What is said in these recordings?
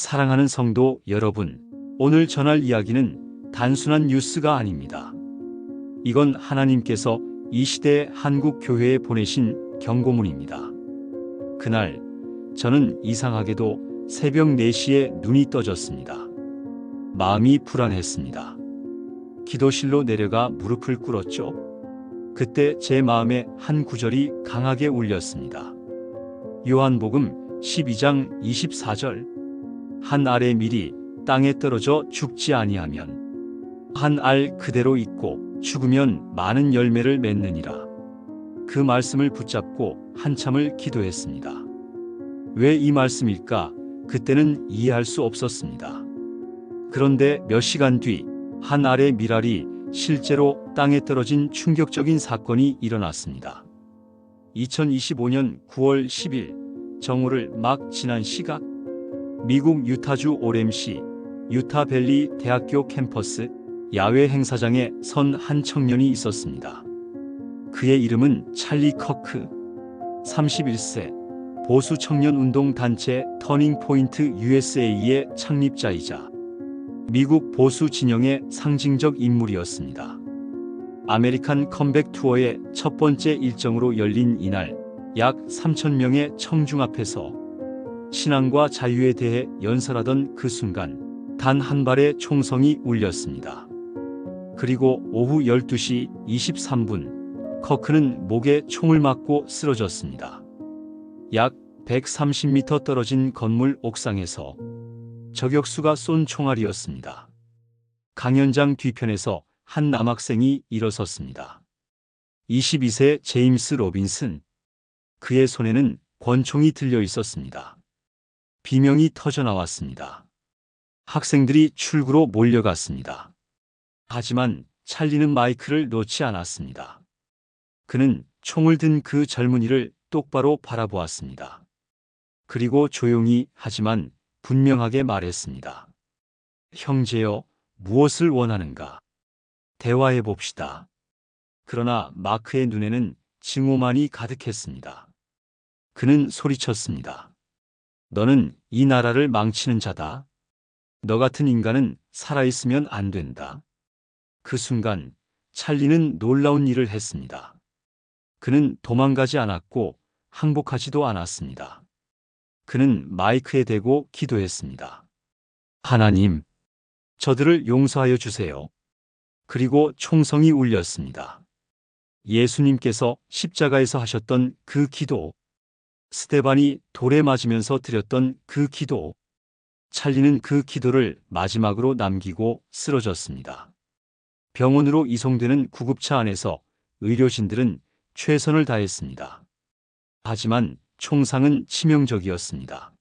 사랑하는 성도 여러분, 오늘 전할 이야기는 단순한 뉴스가 아닙니다. 이건 하나님께서 이 시대의 한국 교회에 보내신 경고문입니다. 그날 저는 이상하게도 새벽 4시에 눈이 떠졌습니다. 마음이 불안했습니다. 기도실로 내려가 무릎을 꿇었죠. 그때 제 마음에 한 구절이 강하게 울렸습니다. 요한복음 12장 24절. 한 알의 밀이 땅에 떨어져 죽지 아니하면 한 알 그대로 있고 죽으면 많은 열매를 맺느니라. 그 말씀을 붙잡고 한참을 기도했습니다. 왜 이 말씀일까? 그때는 이해할 수 없었습니다. 그런데 몇 시간 뒤 한 알의 밀알이 실제로 땅에 떨어진 충격적인 사건이 일어났습니다. 2025년 9월 10일 정오를 막 지난 시각, 미국 유타주 오렘시 유타밸리 대학교 캠퍼스 야외 행사장에 선 한 청년이 있었습니다. 그의 이름은 찰리 커크, 31세, 보수 청년 운동 단체 터닝 포인트 USA의 창립자이자 미국 보수 진영의 상징적 인물이었습니다. 아메리칸 컴백 투어의 첫 번째 일정으로 열린 이날, 약 3,000명의 청중 앞에서 신앙과 자유에 대해 연설하던 그 순간 단 한 발의 총성이 울렸습니다. 그리고 오후 12시 23분 커크는 목에 총을 맞고 쓰러졌습니다. 약 130m 떨어진 건물 옥상에서 저격수가 쏜 총알이었습니다. 강연장 뒤편에서 한 남학생이 일어섰습니다. 22세 제임스 로빈슨. 그의 손에는 권총이 들려 있었습니다. 비명이 터져 나왔습니다. 학생들이 출구로 몰려갔습니다. 하지만 찰리는 마이크를 놓지 않았습니다. 그는 총을 든 그 젊은이를 똑바로 바라보았습니다. 그리고 조용히 하지만 분명하게 말했습니다. 형제여, 무엇을 원하는가? 대화해 봅시다. 그러나 마크의 눈에는 증오만이 가득했습니다. 그는 소리쳤습니다. 너는 이 나라를 망치는 자다. 너 같은 인간은 살아있으면 안 된다. 그 순간 찰리는 놀라운 일을 했습니다. 그는 도망가지 않았고 항복하지도 않았습니다. 그는 마이크에 대고 기도했습니다. 하나님, 저들을 용서하여 주세요. 그리고 총성이 울렸습니다. 예수님께서 십자가에서 하셨던 그 기도, 스데반이 돌에 맞으면서 드렸던 그 기도, 찰리는 그 기도를 마지막으로 남기고 쓰러졌습니다. 병원으로 이송되는 구급차 안에서 의료진들은 최선을 다했습니다. 하지만 총상은 치명적이었습니다.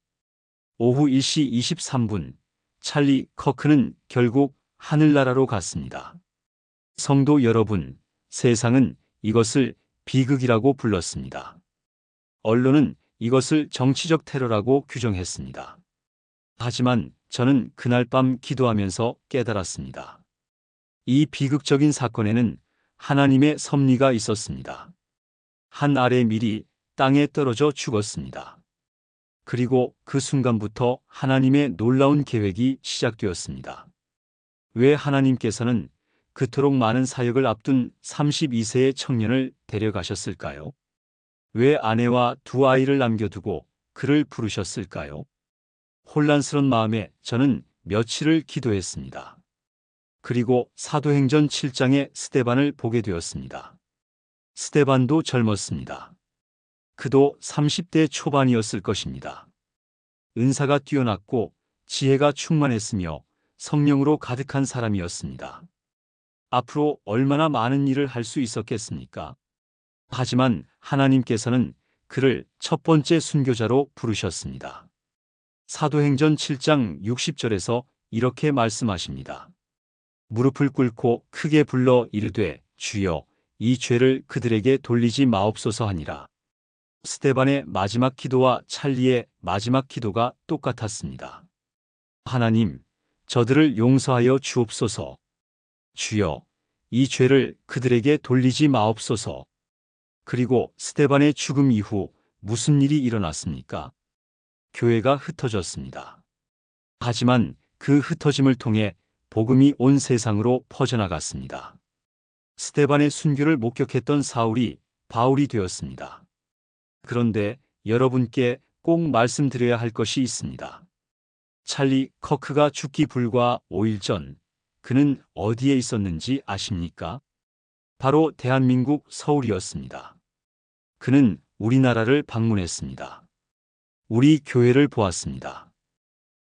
오후 1시 23분, 찰리 커크는 결국 하늘나라로 갔습니다. 성도 여러분, 세상은 이것을 비극이라고 불렀습니다. 언론은 이것을 정치적 테러라고 규정했습니다. 하지만 저는 그날 밤 기도하면서 깨달았습니다. 이 비극적인 사건에는 하나님의 섭리가 있었습니다. 한 알의 밀이 땅에 떨어져 죽었습니다. 그리고 그 순간부터 하나님의 놀라운 계획이 시작되었습니다. 왜 하나님께서는 그토록 많은 사역을 앞둔 32세의 청년을 데려가셨을까요? 왜 아내와 2 아이를 남겨두고 그를 부르셨을까요? 혼란스러운 마음에 저는 며칠을 기도했습니다. 그리고 사도행전 7장의 스데반을 보게 되었습니다. 스데반도 젊었습니다. 그도 30대 초반이었을 것입니다. 은사가 뛰어났고 지혜가 충만했으며 성령으로 가득한 사람이었습니다. 앞으로 얼마나 많은 일을 할 수 있었겠습니까? 하지만 하나님께서는 그를 첫 번째 순교자로 부르셨습니다. 사도행전 7장 60절에서 이렇게 말씀하십니다. 무릎을 꿇고 크게 불러 이르되 주여 이 죄를 그들에게 돌리지 마옵소서 하니라. 스데반의 마지막 기도와 찰리의 마지막 기도가 똑같았습니다. 하나님, 저들을 용서하여 주옵소서. 주여, 이 죄를 그들에게 돌리지 마옵소서. 그리고 스데반의 죽음 이후 무슨 일이 일어났습니까? 교회가 흩어졌습니다. 하지만 그 흩어짐을 통해 복음이 온 세상으로 퍼져나갔습니다. 스데반의 순교를 목격했던 사울이 바울이 되었습니다. 그런데 여러분께 꼭 말씀드려야 할 것이 있습니다. 찰리 커크가 죽기 불과 5일 전 그는 어디에 있었는지 아십니까? 바로 대한민국 서울이었습니다. 그는 우리나라를 방문했습니다. 우리 교회를 보았습니다.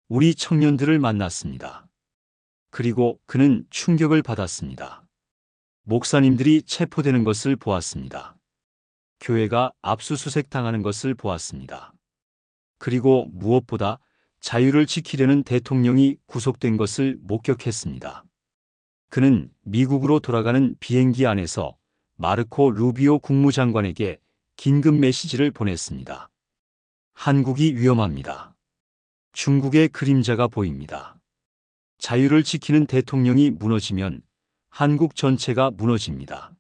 우리 청년들을 만났습니다. 그리고 그는 충격을 받았습니다. 목사님들이 체포되는 것을 보았습니다. 교회가 압수수색 당하는 것을 보았습니다. 그리고 무엇보다 자유를 지키려는 대통령이 구속된 것을 목격했습니다. 그는 미국으로 돌아가는 비행기 안에서 마르코 루비오 국무장관에게 긴급 메시지를 보냈습니다. 한국이 위험합니다. 중국의 그림자가 보입니다. 자유를 지키는 대통령이 무너지면 한국 전체가 무너집니다.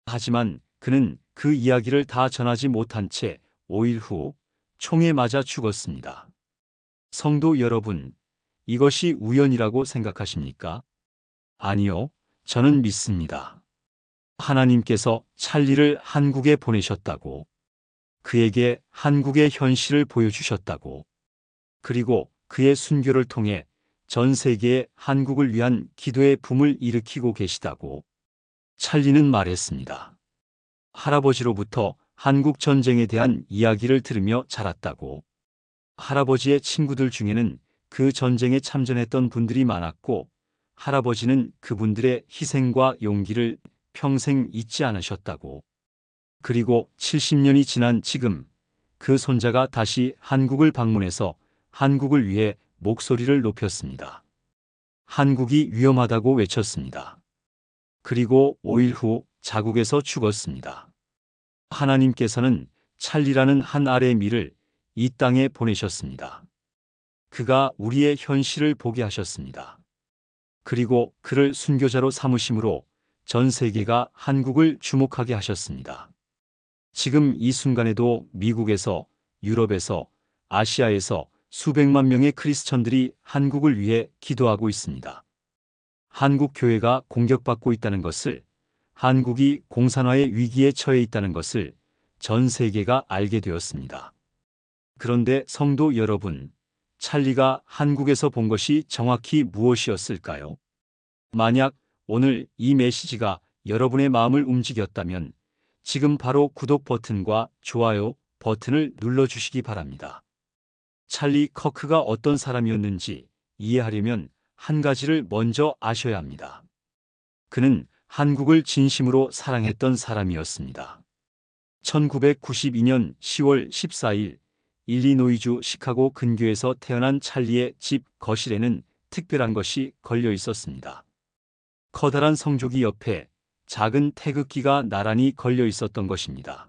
하지만 그는 그 이야기를 다 전하지 못한 채 5일 후 총에 맞아 죽었습니다. 성도 여러분, 이것이 우연이라고 생각하십니까? 아니요, 저는 믿습니다. 하나님께서 찰리를 한국에 보내셨다고, 그에게 한국의 현실을 보여주셨다고, 그리고 그의 순교를 통해 전 세계에 한국을 위한 기도의 붐을 일으키고 계시다고 찰리는 말했습니다. 할아버지로부터 한국 전쟁에 대한 이야기를 들으며 자랐다고. 할아버지의 친구들 중에는 그 전쟁에 참전했던 분들이 많았고 할아버지는 그분들의 희생과 용기를 평생 잊지 않으셨다고. 그리고 70년이 지난 지금 그 손자가 다시 한국을 방문해서 한국을 위해 목소리를 높였습니다. 한국이 위험하다고 외쳤습니다. 그리고 5일 후 자국에서 죽었습니다. 하나님께서는 찰리라는 한 알의 밀을 이 땅에 보내셨습니다. 그가 우리의 현실을 보게 하셨습니다. 그리고 그를 순교자로 삼으심으로 전 세계가 한국을 주목하게 하셨습니다. 지금 이 순간에도 미국에서, 유럽에서, 아시아에서 수백만 명의 크리스천들이 한국을 위해 기도하고 있습니다. 한국 교회가 공격받고 있다는 것을, 한국이 공산화의 위기에 처해 있다는 것을 전 세계가 알게 되었습니다. 그런데 성도 여러분, 찰리가 한국에서 본 것이 정확히 무엇이었을까요? 만약 오늘 이 메시지가 여러분의 마음을 움직였다면 지금 바로 구독 버튼과 좋아요 버튼을 눌러주시기 바랍니다. 찰리 커크가 어떤 사람이었는지 이해하려면 한 가지를 먼저 아셔야 합니다. 그는 한국을 진심으로 사랑했던 사람이었습니다. 1992년 10월 14일 일리노이주 시카고 근교에서 태어난 찰리의 집 거실에는 특별한 것이 걸려 있었습니다. 커다란 성조기 옆에 작은 태극기가 나란히 걸려 있었던 것입니다.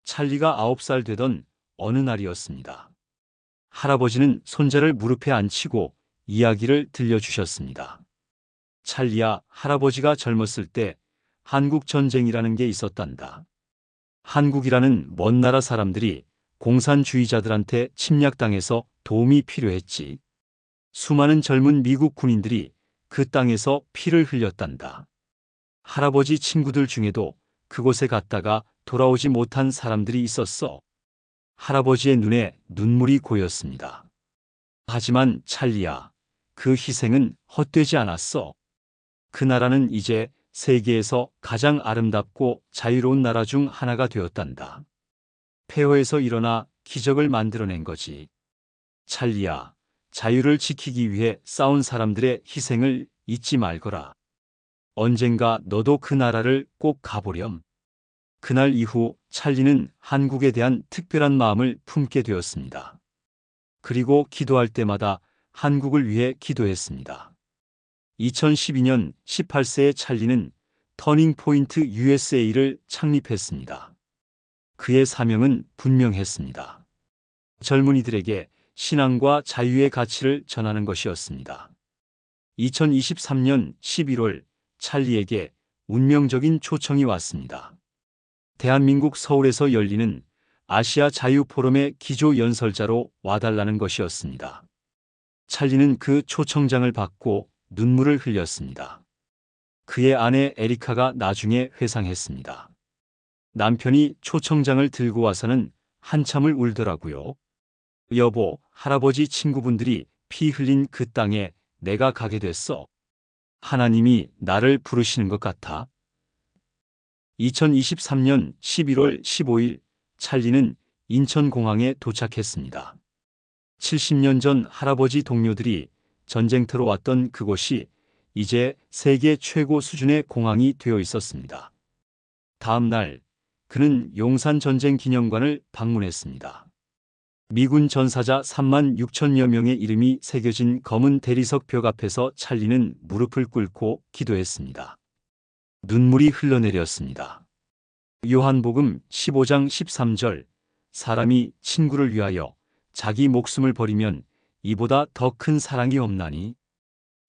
찰리가 9살 되던 어느 날이었습니다. 할아버지는 손자를 무릎에 앉히고 이야기를 들려주셨습니다. 찰리야, 할아버지가 젊었을 때 한국 전쟁이라는 게 있었단다. 한국이라는 먼 나라 사람들이 공산주의자들한테 침략당해서 도움이 필요했지. 수많은 젊은 미국 군인들이 그 땅에서 피를 흘렸단다. 할아버지 친구들 중에도 그곳에 갔다가 돌아오지 못한 사람들이 있었어. 할아버지의 눈에 눈물이 고였습니다. 하지만 찰리야, 그 희생은 헛되지 않았어. 그 나라는 이제 세계에서 가장 아름답고 자유로운 나라 중 하나가 되었단다. 폐허에서 일어나 기적을 만들어낸 거지. 찰리야, 자유를 지키기 위해 싸운 사람들의 희생을 잊지 말거라. 언젠가 너도 그 나라를 꼭 가보렴. 그날 이후 찰리는 한국에 대한 특별한 마음을 품게 되었습니다. 그리고 기도할 때마다 한국을 위해 기도했습니다. 2012년 18세의 찰리는 터닝포인트 USA를 창립했습니다. 그의 사명은 분명했습니다. 젊은이들에게 신앙과 자유의 가치를 전하는 것이었습니다. 2023년 11월 찰리에게 운명적인 초청이 왔습니다. 대한민국 서울에서 열리는 아시아 자유 포럼의 기조 연설자로 와달라는 것이었습니다. 찰리는 그 초청장을 받고 눈물을 흘렸습니다. 그의 아내 에리카가 나중에 회상했습니다. 남편이 초청장을 들고 와서는 한참을 울더라고요. 여보, 할아버지 친구분들이 피 흘린 그 땅에 내가 가게 됐어. 하나님이 나를 부르시는 것 같아. 2023년 11월 15일 찰리는 인천공항에 도착했습니다. 70년 전 할아버지 동료들이 전쟁터로 왔던 그곳이 이제 세계 최고 수준의 공항이 되어 있었습니다. 다음 날 그는 용산 전쟁 기념관을 방문했습니다. 미군 전사자 3만 6천여 명의 이름이 새겨진 검은 대리석 벽 앞에서 찰리는 무릎을 꿇고 기도했습니다. 눈물이 흘러내렸습니다. 요한복음 15장 13절 사람이 친구를 위하여 자기 목숨을 버리면 이보다 더 큰 사랑이 없나니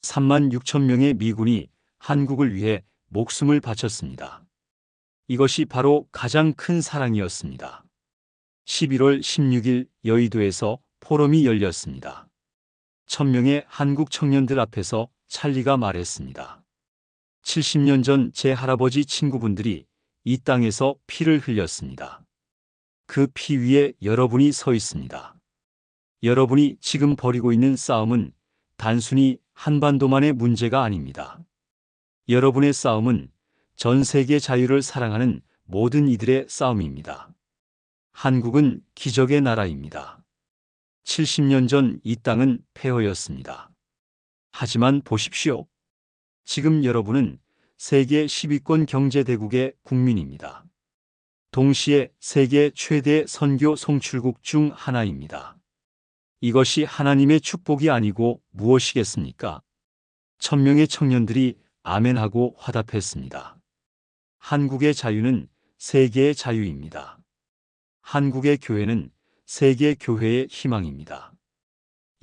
3만 6천 명의 미군이 한국을 위해 목숨을 바쳤습니다. 이것이 바로 가장 큰 사랑이었습니다. 11월 16일 여의도에서 포럼이 열렸습니다. 1000명의 한국 청년들 앞에서 찰리가 말했습니다. 70년 전 제 할아버지 친구분들이 이 땅에서 피를 흘렸습니다. 그 피 위에 여러분이 서 있습니다. 여러분이 지금 벌이고 있는 싸움은 단순히 한반도만의 문제가 아닙니다. 여러분의 싸움은 전 세계 자유를 사랑하는 모든 이들의 싸움입니다. 한국은 기적의 나라입니다. 70년 전 이 땅은 폐허였습니다. 하지만 보십시오. 지금 여러분은 세계 10위권 경제대국의 국민입니다. 동시에 세계 최대 선교 송출국 중 하나입니다. 이것이 하나님의 축복이 아니고 무엇이겠습니까? 1000명의 청년들이 아멘하고 화답했습니다. 한국의 자유는 세계의 자유입니다. 한국의 교회는 세계 교회의 희망입니다.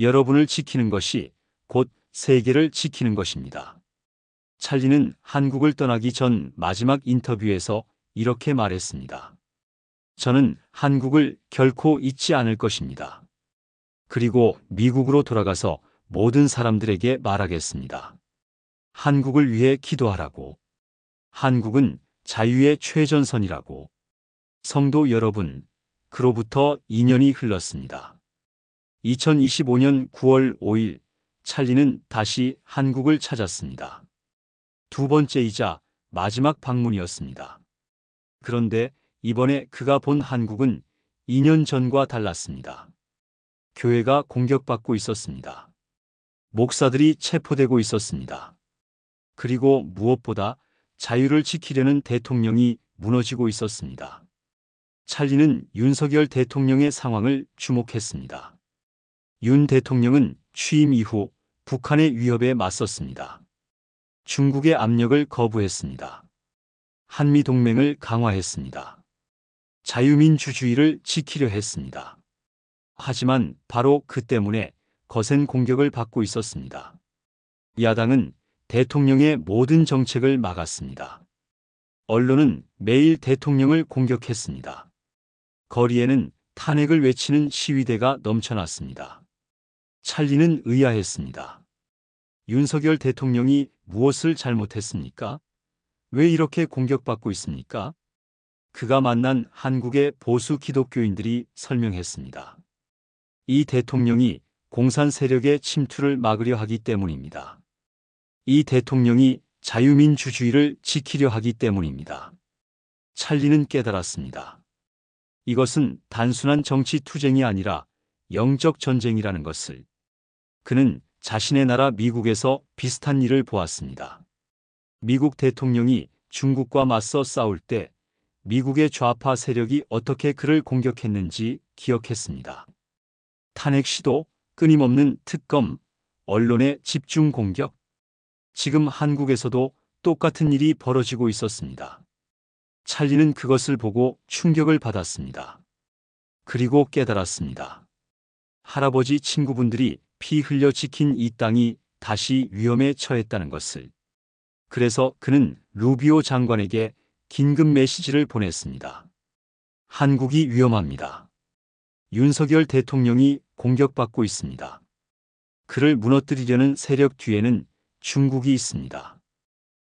여러분을 지키는 것이 곧 세계를 지키는 것입니다. 찰리는 한국을 떠나기 전 마지막 인터뷰에서 이렇게 말했습니다. 저는 한국을 결코 잊지 않을 것입니다. 그리고 미국으로 돌아가서 모든 사람들에게 말하겠습니다. 한국을 위해 기도하라고. 한국은 자유의 최전선이라고. 성도 여러분, 그로부터 2년이 흘렀습니다. 2025년 9월 5일 찰리는 다시 한국을 찾았습니다. 두 번째이자 마지막 방문이었습니다. 그런데 이번에 그가 본 한국은 2년 전과 달랐습니다. 교회가 공격받고 있었습니다. 목사들이 체포되고 있었습니다. 그리고 무엇보다 자유를 지키려는 대통령이 무너지고 있었습니다. 찰리는 윤석열 대통령의 상황을 주목했습니다. 윤 대통령은 취임 이후 북한의 위협에 맞섰습니다. 중국의 압력을 거부했습니다. 한미동맹을 강화했습니다. 자유민주주의를 지키려 했습니다. 하지만 바로 그 때문에 거센 공격을 받고 있었습니다. 야당은 대통령의 모든 정책을 막았습니다. 언론은 매일 대통령을 공격했습니다. 거리에는 탄핵을 외치는 시위대가 넘쳐났습니다. 찰리는 의아했습니다. 윤석열 대통령이 무엇을 잘못했습니까? 왜 이렇게 공격받고 있습니까? 그가 만난 한국의 보수 기독교인들이 설명했습니다. 이 대통령이 공산 세력의 침투를 막으려 하기 때문입니다. 이 대통령이 자유민주주의를 지키려 하기 때문입니다. 찰리는 깨달았습니다. 이것은 단순한 정치 투쟁이 아니라 영적 전쟁이라는 것을. 그는 자신의 나라 미국에서 비슷한 일을 보았습니다. 미국 대통령이 중국과 맞서 싸울 때 미국의 좌파 세력이 어떻게 그를 공격했는지 기억했습니다. 탄핵 시도, 끊임없는 특검, 언론의 집중 공격. 지금 한국에서도 똑같은 일이 벌어지고 있었습니다. 찰리는 그것을 보고 충격을 받았습니다. 그리고 깨달았습니다. 할아버지 친구분들이 피 흘려 지킨 이 땅이 다시 위험에 처했다는 것을. 그래서 그는 루비오 장관에게 긴급 메시지를 보냈습니다. 한국이 위험합니다. 윤석열 대통령이 공격받고 있습니다. 그를 무너뜨리려는 세력 뒤에는 중국이 있습니다.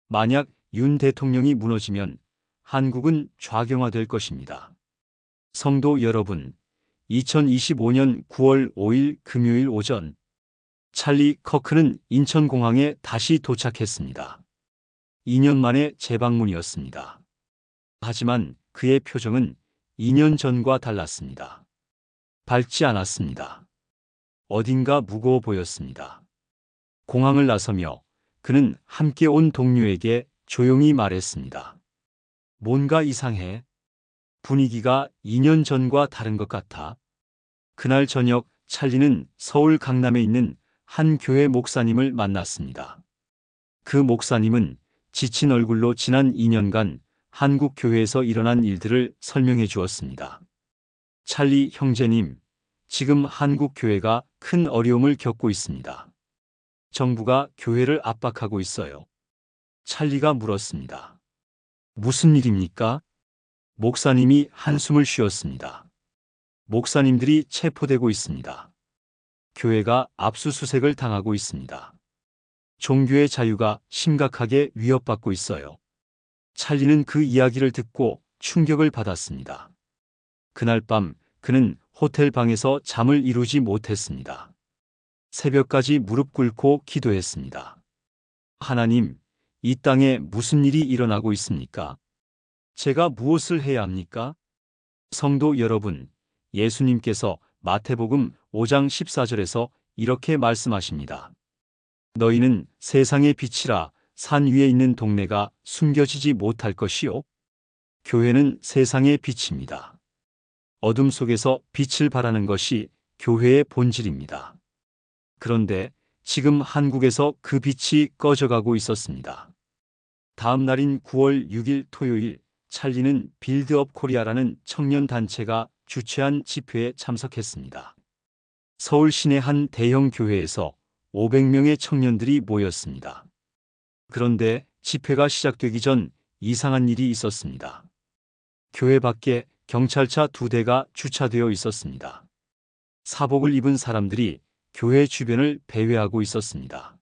만약 윤 대통령이 무너지면 한국은 좌경화될 것입니다. 성도 여러분, 2025년 9월 5일 금요일 오전, 찰리 커크는 인천공항에 다시 도착했습니다. 2년 만에 재방문이었습니다. 하지만 그의 표정은 2년 전과 달랐습니다. 밝지 않았습니다. 어딘가 무거워 보였습니다. 공항을 나서며 그는 함께 온 동료에게 조용히 말했습니다. 뭔가 이상해. 분위기가 2년 전과 다른 것 같아. 그날 저녁 찰리는 서울 강남에 있는 한 교회 목사님을 만났습니다. 그 목사님은 지친 얼굴로 지난 2년간 한국 교회에서 일어난 일들을 설명해 주었습니다. 찰리 형제님, 지금 한국 교회가 큰 어려움을 겪고 있습니다. 정부가 교회를 압박하고 있어요. 찰리가 물었습니다. 무슨 일입니까? 목사님이 한숨을 쉬었습니다. 목사님들이 체포되고 있습니다. 교회가 압수수색을 당하고 있습니다. 종교의 자유가 심각하게 위협받고 있어요. 찰리는 그 이야기를 듣고 충격을 받았습니다. 그날 밤 그는 호텔 방에서 잠을 이루지 못했습니다. 새벽까지 무릎 꿇고 기도했습니다. 하나님, 이 땅에 무슨 일이 일어나고 있습니까? 제가 무엇을 해야 합니까? 성도 여러분, 예수님께서 마태복음 5장 14절에서 이렇게 말씀하십니다. 너희는 세상의 빛이라. 산 위에 있는 동네가 숨겨지지 못할 것이요. 교회는 세상의 빛입니다. 어둠 속에서 빛을 발하는 것이 교회의 본질입니다. 그런데 지금 한국에서 그 빛이 꺼져가고 있었습니다. 다음 날인 9월 6일 토요일, 찰리는 빌드업 코리아라는 청년 단체가 주최한 집회에 참석했습니다. 서울 시내 한 대형 교회에서 500명의 청년들이 모였습니다. 그런데 집회가 시작되기 전 이상한 일이 있었습니다. 교회 밖에 경찰차 2대가 주차되어 있었습니다. 사복을 입은 사람들이 교회 주변을 배회하고 있었습니다.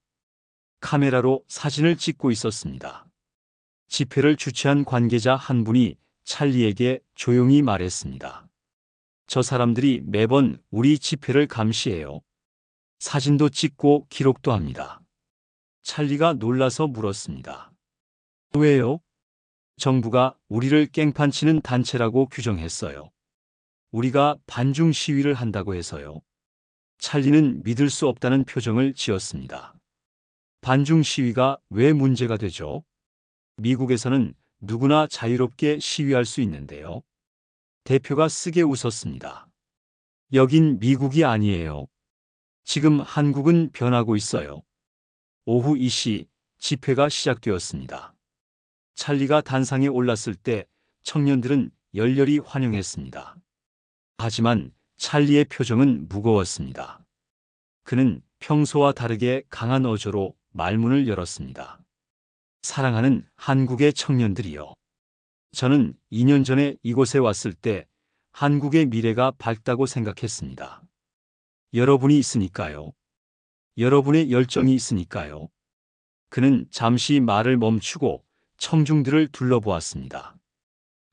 카메라로 사진을 찍고 있었습니다. 집회를 주최한 관계자 한 분이 찰리에게 조용히 말했습니다. 저 사람들이 매번 우리 집회를 감시해요. 사진도 찍고 기록도 합니다. 찰리가 놀라서 물었습니다. 왜요? 정부가 우리를 깽판치는 단체라고 규정했어요. 우리가 반중 시위를 한다고 해서요. 찰리는 믿을 수 없다는 표정을 지었습니다. 반중 시위가 왜 문제가 되죠? 미국에서는 누구나 자유롭게 시위할 수 있는데요. 대표가 쓰게 웃었습니다. 여긴 미국이 아니에요. 지금 한국은 변하고 있어요. 오후 2시 집회가 시작되었습니다. 찰리가 단상에 올랐을 때 청년들은 열렬히 환영했습니다. 하지만 찰리의 표정은 무거웠습니다. 그는 평소와 다르게 강한 어조로 말문을 열었습니다. 사랑하는 한국의 청년들이여. 저는 2년 전에 이곳에 왔을 때 한국의 미래가 밝다고 생각했습니다. 여러분이 있으니까요. 여러분의 열정이 있으니까요. 그는 잠시 말을 멈추고 청중들을 둘러보았습니다.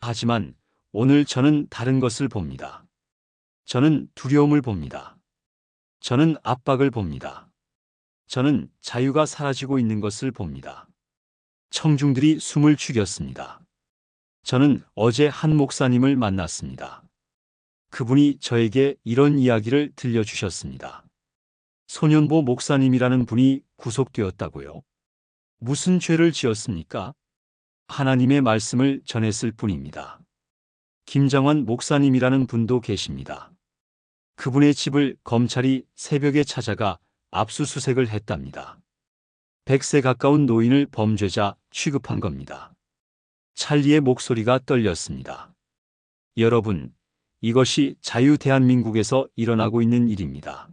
하지만 오늘 저는 다른 것을 봅니다. 저는 두려움을 봅니다. 저는 압박을 봅니다. 저는 자유가 사라지고 있는 것을 봅니다. 청중들이 숨을 죽였습니다. 저는 어제 한 목사님을 만났습니다. 그분이 저에게 이런 이야기를 들려주셨습니다. 소년보 목사님이라는 분이 구속되었다고요. 무슨 죄를 지었습니까? 하나님의 말씀을 전했을 뿐입니다. 김정환 목사님이라는 분도 계십니다. 그분의 집을 검찰이 새벽에 찾아가 압수수색을 했답니다. 100세 가까운 노인을 범죄자 취급한 겁니다. 찰리의 목소리가 떨렸습니다. 여러분, 이것이 자유 대한민국에서 일어나고 있는 일입니다.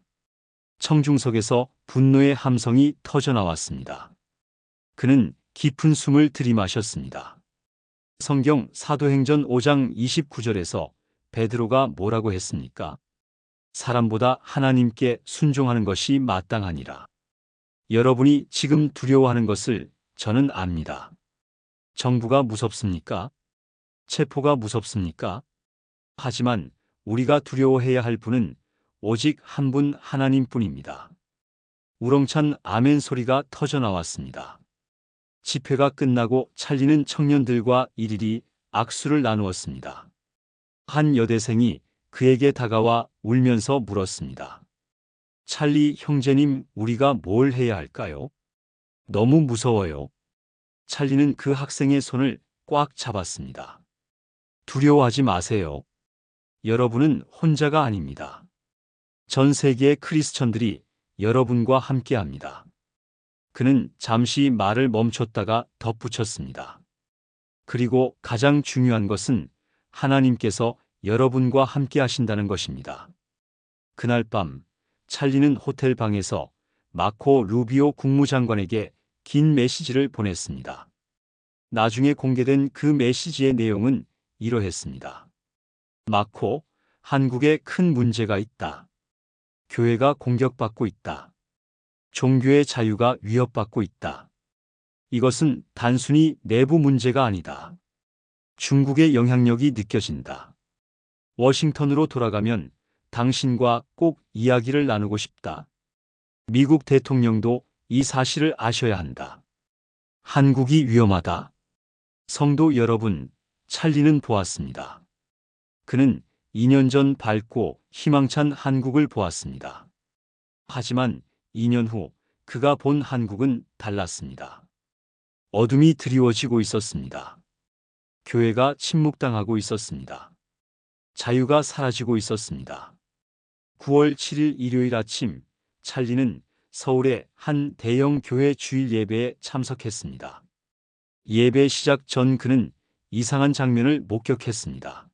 청중석에서 분노의 함성이 터져나왔습니다. 그는 깊은 숨을 들이마셨습니다. 성경 사도행전 5장 29절에서 베드로가 뭐라고 했습니까? 사람보다 하나님께 순종하는 것이 마땅하니라. 여러분이 지금 두려워하는 것을 저는 압니다. 정부가 무섭습니까? 체포가 무섭습니까? 하지만 우리가 두려워해야 할 분은 오직 한 분 하나님뿐입니다. 우렁찬 아멘 소리가 터져 나왔습니다. 집회가 끝나고 찰리는 청년들과 일일이 악수를 나누었습니다. 한 여대생이 그에게 다가와 울면서 물었습니다. 찰리 형제님, 우리가 뭘 해야 할까요? 너무 무서워요. 찰리는 그 학생의 손을 꽉 잡았습니다. 두려워하지 마세요. 여러분은 혼자가 아닙니다. 전 세계의 크리스천들이 여러분과 함께합니다. 그는 잠시 말을 멈췄다가 덧붙였습니다. 그리고 가장 중요한 것은 하나님께서 여러분과 함께 하신다는 것입니다. 그날 밤 찰리는 호텔 방에서 마코 루비오 국무장관에게 긴 메시지를 보냈습니다. 나중에 공개된 그 메시지의 내용은 이러했습니다. 마코, 한국에 큰 문제가 있다. 교회가 공격받고 있다. 종교의 자유가 위협받고 있다. 이것은 단순히 내부 문제가 아니다. 중국의 영향력이 느껴진다. 워싱턴으로 돌아가면 당신과 꼭 이야기를 나누고 싶다. 미국 대통령도 이 사실을 아셔야 한다. 한국이 위험하다. 성도 여러분, 찰리는 보았습니다. 그는 2년 전 밝고 희망찬 한국을 보았습니다. 하지만 2년 후 그가 본 한국은 달랐습니다. 어둠이 드리워지고 있었습니다. 교회가 침묵당하고 있었습니다. 자유가 사라지고 있었습니다. 9월 7일 일요일 아침, 찰리는 서울의 한 대형 교회 주일 예배에 참석했습니다. 예배 시작 전 그는 이상한 장면을 목격했습니다.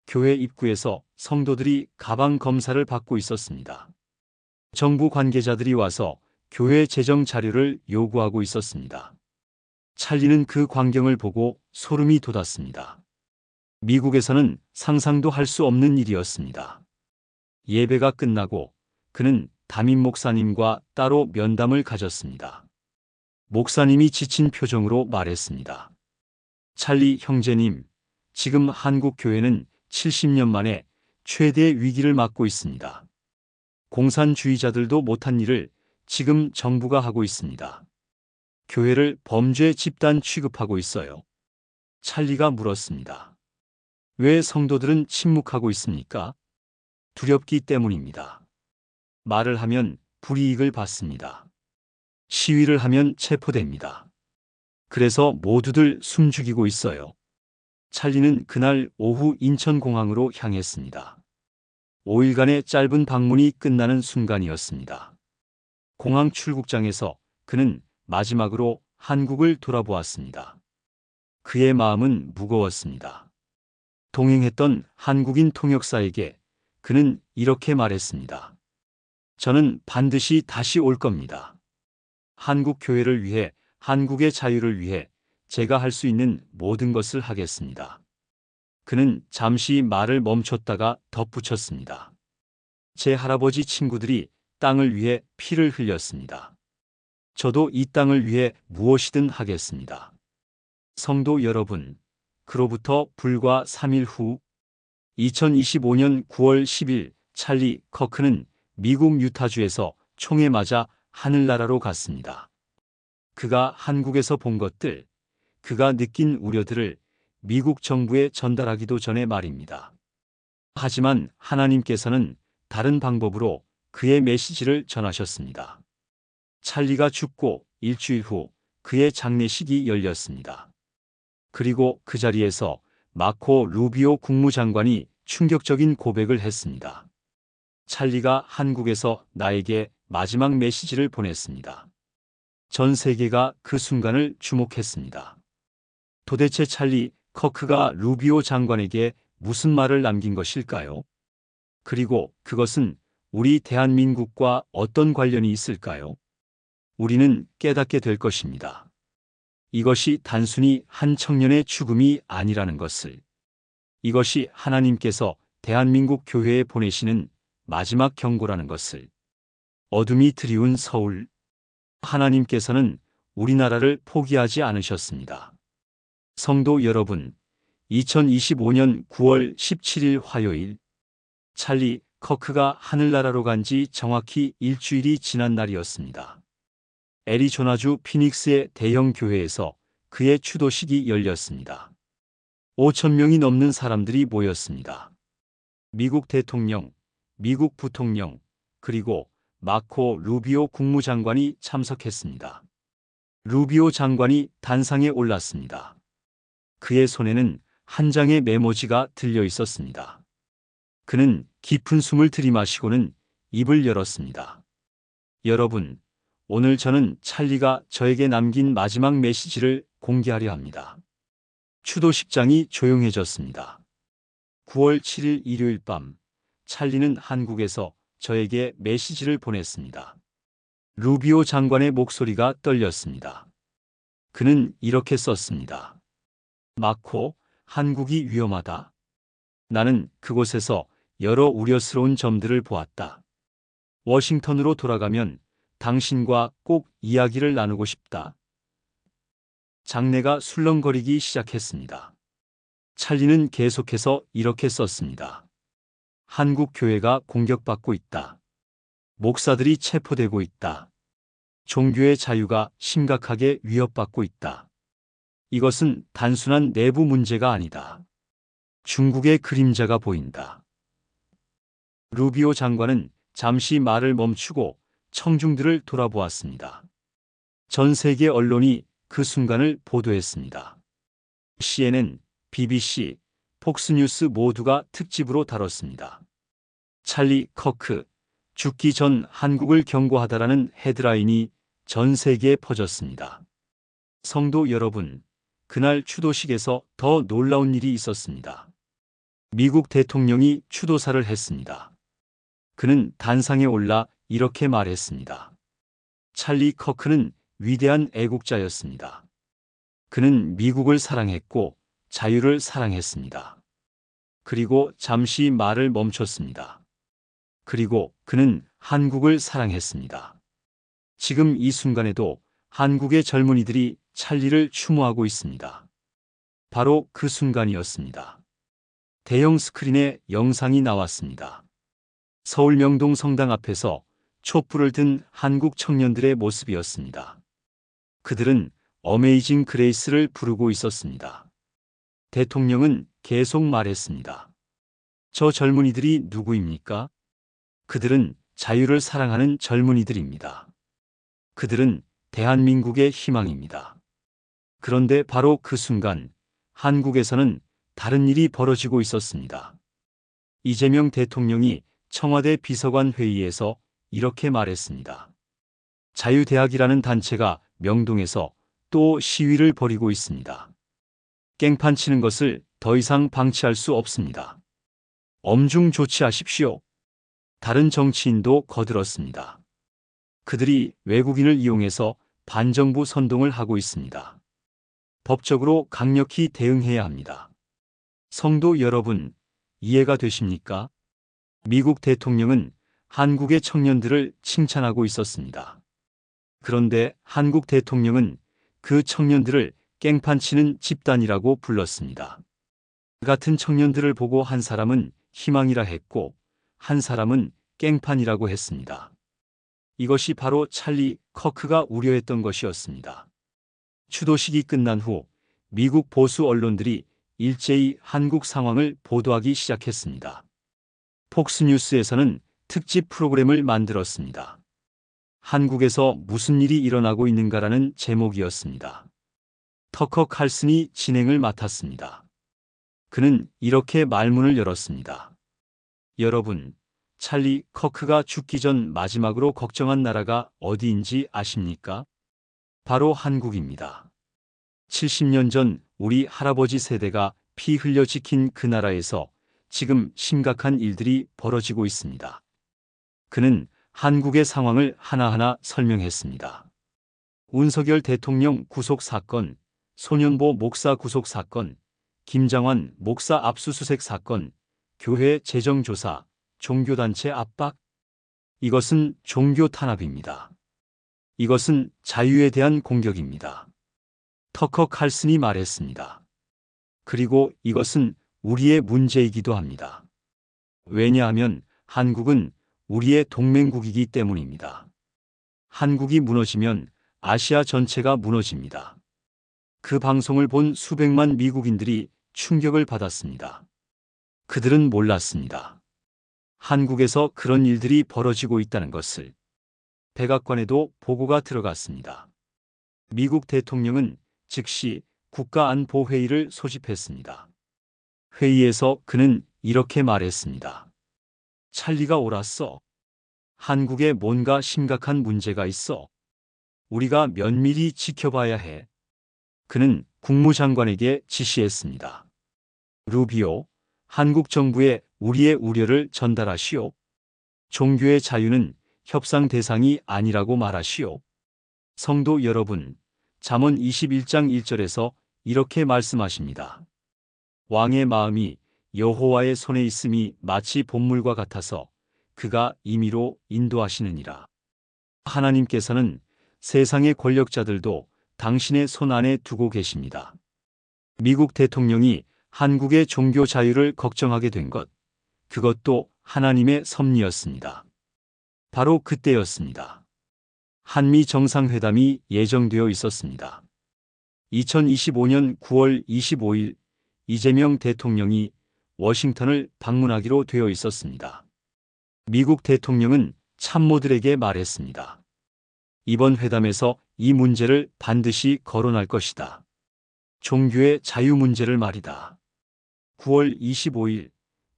교회 입구에서 성도들이 가방 검사를 받고 있었습니다. 정부 관계자들이 와서 교회 재정 자료를 요구하고 있었습니다. 찰리는 그 광경을 보고 소름이 돋았습니다. 미국에서는 상상도 할 수 없는 일이었습니다. 예배가 끝나고 그는 담임 목사님과 따로 면담을 가졌습니다. 목사님이 지친 표정으로 말했습니다. 찰리 형제님, 지금 한국 교회는 70년 만에 최대의 위기를 맞고 있습니다. 공산주의자들도 못한 일을 지금 정부가 하고 있습니다. 교회를 범죄 집단 취급하고 있어요. 찰리가 물었습니다. 왜 성도들은 침묵하고 있습니까? 두렵기 때문입니다. 말을 하면 불이익을 받습니다. 시위를 하면 체포됩니다. 그래서 모두들 숨죽이고 있어요. 찰리는 그날 오후 인천공항으로 향했습니다. 5일간의 짧은 방문이 끝나는 순간이었습니다. 공항 출국장에서 그는 마지막으로 한국을 돌아보았습니다. 그의 마음은 무거웠습니다. 동행했던 한국인 통역사에게 그는 이렇게 말했습니다. 저는 반드시 다시 올 겁니다. 한국 교회를 위해, 한국의 자유를 위해 제가 할 수 있는 모든 것을 하겠습니다. 그는 잠시 말을 멈췄다가 덧붙였습니다. 제 할아버지 친구들이 땅을 위해 피를 흘렸습니다. 저도 이 땅을 위해 무엇이든 하겠습니다. 성도 여러분, 그로부터 불과 3일 후 2025년 9월 10일 찰리 커크는 미국 유타주에서 총에 맞아 하늘나라로 갔습니다. 그가 한국에서 본 것들, 그가 느낀 우려들을 미국 정부에 전달하기도 전에 말입니다. 하지만 하나님께서는 다른 방법으로 그의 메시지를 전하셨습니다. 찰리가 죽고 일주일 후 그의 장례식이 열렸습니다. 그리고 그 자리에서 마코 루비오 국무장관이 충격적인 고백을 했습니다. 찰리가 한국에서 나에게 마지막 메시지를 보냈습니다. 전 세계가 그 순간을 주목했습니다. 도대체 찰리 커크가 루비오 장관에게 무슨 말을 남긴 것일까요? 그리고 그것은 우리 대한민국과 어떤 관련이 있을까요? 우리는 깨닫게 될 것입니다. 이것이 단순히 한 청년의 죽음이 아니라는 것을. 이것이 하나님께서 대한민국 교회에 보내시는 마지막 경고라는 것을. 어둠이 드리운 서울. 하나님께서는 우리나라를 포기하지 않으셨습니다. 성도 여러분, 2025년 9월 17일 화요일, 찰리 커크가 하늘나라로 간 지 정확히 일주일이 지난 날이었습니다. 애리조나주 피닉스의 대형 교회에서 그의 추도식이 열렸습니다. 5천 명이 넘는 사람들이 모였습니다. 미국 대통령, 미국 부통령, 그리고 마코 루비오 국무장관이 참석했습니다. 루비오 장관이 단상에 올랐습니다. 그의 손에는 한 장의 메모지가 들려 있었습니다. 그는 깊은 숨을 들이마시고는 입을 열었습니다. 여러분, 오늘 저는 찰리가 저에게 남긴 마지막 메시지를 공개하려 합니다. 추도식장이 조용해졌습니다. 9월 7일 일요일 밤, 찰리는 한국에서 저에게 메시지를 보냈습니다. 루비오 장관의 목소리가 떨렸습니다. 그는 이렇게 썼습니다. 마코, 한국이 위험하다. 나는 그곳에서 여러 우려스러운 점들을 보았다. 워싱턴으로 돌아가면 당신과 꼭 이야기를 나누고 싶다. 장내가 술렁거리기 시작했습니다. 찰리는 계속해서 이렇게 썼습니다. 한국 교회가 공격받고 있다. 목사들이 체포되고 있다. 종교의 자유가 심각하게 위협받고 있다. 이것은 단순한 내부 문제가 아니다. 중국의 그림자가 보인다. 루비오 장관은 잠시 말을 멈추고 청중들을 돌아보았습니다. 전 세계 언론이 그 순간을 보도했습니다. CNN, BBC, 폭스뉴스 모두가 특집으로 다뤘습니다. 찰리 커크, 죽기 전 한국을 경고하다라는 헤드라인이 전 세계에 퍼졌습니다. 성도 여러분, 그날 추도식에서 더 놀라운 일이 있었습니다. 미국 대통령이 추도사를 했습니다. 그는 단상에 올라 이렇게 말했습니다. 찰리 커크는 위대한 애국자였습니다. 그는 미국을 사랑했고 자유를 사랑했습니다. 그리고 잠시 말을 멈췄습니다. 그리고 그는 한국을 사랑했습니다. 지금 이 순간에도 한국의 젊은이들이 찰리를 추모하고 있습니다. 바로 그 순간이었습니다. 대형 스크린에 영상이 나왔습니다. 서울 명동 성당 앞에서 촛불을 든 한국 청년들의 모습이었습니다. 그들은 어메이징 그레이스를 부르고 있었습니다. 대통령은 계속 말했습니다. 저 젊은이들이 누구입니까? 그들은 자유를 사랑하는 젊은이들입니다. 그들은 대한민국의 희망입니다. 그런데 바로 그 순간 한국에서는 다른 일이 벌어지고 있었습니다. 이재명 대통령이 청와대 비서관 회의에서 이렇게 말했습니다. 자유대학이라는 단체가 명동에서 또 시위를 벌이고 있습니다. 깽판 치는 것을 더 이상 방치할 수 없습니다. 엄중 조치하십시오. 다른 정치인도 거들었습니다. 그들이 외국인을 이용해서 반정부 선동을 하고 있습니다. 법적으로 강력히 대응해야 합니다. 성도 여러분, 이해가 되십니까? 미국 대통령은 한국의 청년들을 칭찬하고 있었습니다. 그런데 한국 대통령은 그 청년들을 깽판치는 집단이라고 불렀습니다. 같은 청년들을 보고 한 사람은 희망이라 했고 한 사람은 깽판이라고 했습니다. 이것이 바로 찰리 커크가 우려했던 것이었습니다. 추도식이 끝난 후 미국 보수 언론들이 일제히 한국 상황을 보도하기 시작했습니다. 폭스뉴스에서는 특집 프로그램을 만들었습니다. 한국에서 무슨 일이 일어나고 있는가라는 제목이었습니다. 터커 칼슨이 진행을 맡았습니다. 그는 이렇게 말문을 열었습니다. 여러분, 찰리 커크가 죽기 전 마지막으로 걱정한 나라가 어디인지 아십니까? 바로 한국입니다. 70년 전 우리 할아버지 세대가 피 흘려 지킨 그 나라에서 지금 심각한 일들이 벌어지고 있습니다. 그는 한국의 상황을 하나하나 설명했습니다. 윤석열 대통령 구속 사건, 손현보 목사 구속 사건, 김장환 목사 압수수색 사건, 교회 재정 조사, 종교단체 압박? 이것은 종교 탄압입니다. 이것은 자유에 대한 공격입니다. 터커 칼슨이 말했습니다. 그리고 이것은 우리의 문제이기도 합니다. 왜냐하면 한국은 우리의 동맹국이기 때문입니다. 한국이 무너지면 아시아 전체가 무너집니다. 그 방송을 본 수백만 미국인들이 충격을 받았습니다. 그들은 몰랐습니다. 한국에서 그런 일들이 벌어지고 있다는 것을. 백악관에도 보고가 들어갔습니다. 미국 대통령은 즉시 국가안보회의를 소집했습니다. 회의에서 그는 이렇게 말했습니다. 찰리가 옳았어. 한국에 뭔가 심각한 문제가 있어. 우리가 면밀히 지켜봐야 해. 그는 국무장관에게 지시했습니다. 루비오, 한국 정부에 우리의 우려를 전달하시오. 종교의 자유는 협상 대상이 아니라고 말하시오. 성도 여러분, 잠언 21장 1절에서 이렇게 말씀하십니다. 왕의 마음이 여호와의 손에 있음이 마치 봇물과 같아서 그가 임의로 인도하시느니라. 하나님께서는 세상의 권력자들도 당신의 손 안에 두고 계십니다. 미국 대통령이 한국의 종교 자유를 걱정하게 된 것, 그것도 하나님의 섭리였습니다. 바로 그때였습니다. 한미 정상회담이 예정되어 있었습니다. 2025년 9월 25일 이재명 대통령이 워싱턴을 방문하기로 되어 있었습니다. 미국 대통령은 참모들에게 말했습니다. 이번 회담에서 이 문제를 반드시 거론할 것이다. 종교의 자유 문제를 말이다. 9월 25일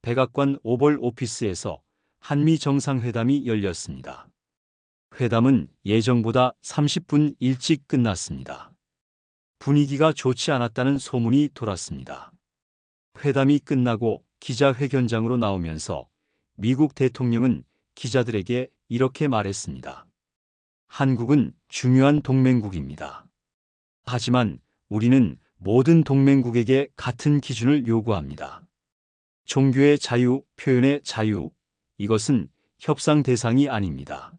백악관 오벌 오피스에서 한미 정상회담이 열렸습니다. 회담은 예정보다 30분 일찍 끝났습니다. 분위기가 좋지 않았다는 소문이 돌았습니다. 회담이 끝나고 기자회견장으로 나오면서 미국 대통령은 기자들에게 이렇게 말했습니다. 한국은 중요한 동맹국입니다. 하지만 우리는 모든 동맹국에게 같은 기준을 요구합니다. 종교의 자유, 표현의 자유, 이것은 협상 대상이 아닙니다.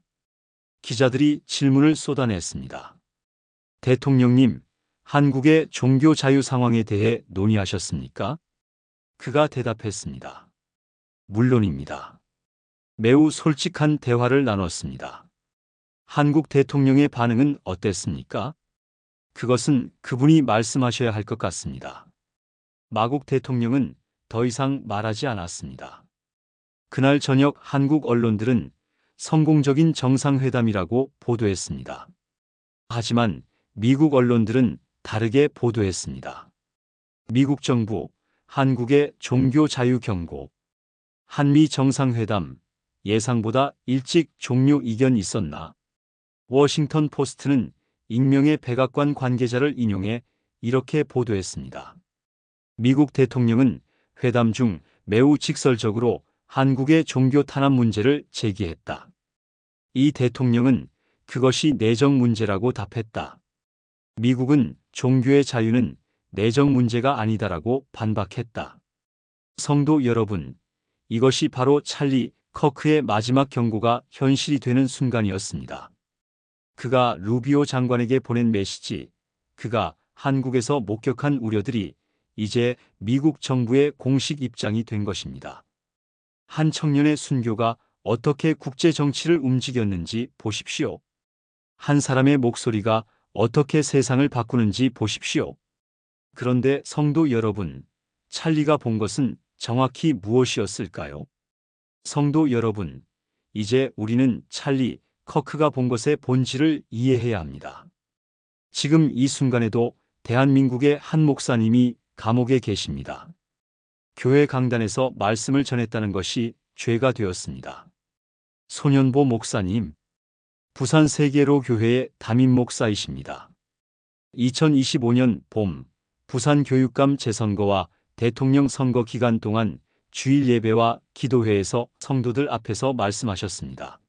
기자들이 질문을 쏟아냈습니다. 대통령님, 한국의 종교 자유 상황에 대해 논의하셨습니까? 그가 대답했습니다. 물론입니다. 매우 솔직한 대화를 나눴습니다. 한국 대통령의 반응은 어땠습니까? 그것은 그분이 말씀하셔야 할 것 같습니다. 마국 대통령은 더 이상 말하지 않았습니다. 그날 저녁 한국 언론들은 성공적인 정상회담이라고 보도했습니다. 하지만 미국 언론들은 다르게 보도했습니다. 미국 정부, 한국의 종교 자유 경고, 한미 정상회담, 예상보다 일찍 종료 이견 있었나? 워싱턴 포스트는 익명의 백악관 관계자를 인용해 이렇게 보도했습니다. 미국 대통령은 회담 중 매우 직설적으로 한국의 종교 탄압 문제를 제기했다. 이 대통령은 그것이 내정 문제라고 답했다. 미국은 종교의 자유는 내정 문제가 아니다라고 반박했다. 성도 여러분, 이것이 바로 찰리 커크의 마지막 경고가 현실이 되는 순간이었습니다. 그가 루비오 장관에게 보낸 메시지, 그가 한국에서 목격한 우려들이 이제 미국 정부의 공식 입장이 된 것입니다. 한 청년의 순교가 어떻게 국제 정치를 움직였는지 보십시오. 한 사람의 목소리가 어떻게 세상을 바꾸는지 보십시오. 그런데 성도 여러분, 찰리가 본 것은 정확히 무엇이었을까요? 성도 여러분, 이제 우리는 찰리 커크가 본 것의 본질을 이해해야 합니다. 지금 이 순간에도 대한민국의 한 목사님이 감옥에 계십니다. 교회 강단에서 말씀을 전했다는 것이 죄가 되었습니다. 손현보 목사님, 부산 세계로 교회의 담임 목사이십니다. 2025년 봄 부산 교육감 재선거와 대통령 선거 기간 동안 주일 예배와 기도회에서 성도들 앞에서 말씀하셨습니다.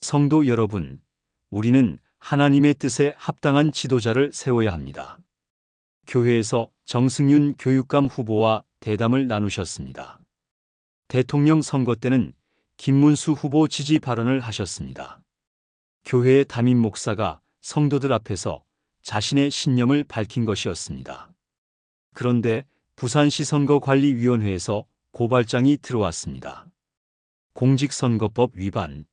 성도 여러분, 우리는 하나님의 뜻에 합당한 지도자를 세워야 합니다. 교회에서 정승윤 교육감 후보와 대담을 나누셨습니다. 대통령 선거 때는 김문수 후보 지지 발언을 하셨습니다. 교회의 담임 목사가 성도들 앞에서 자신의 신념을 밝힌 것이었습니다. 그런데 부산시 선거관리위원회에서 고발장이 들어왔습니다. 공직선거법 위반.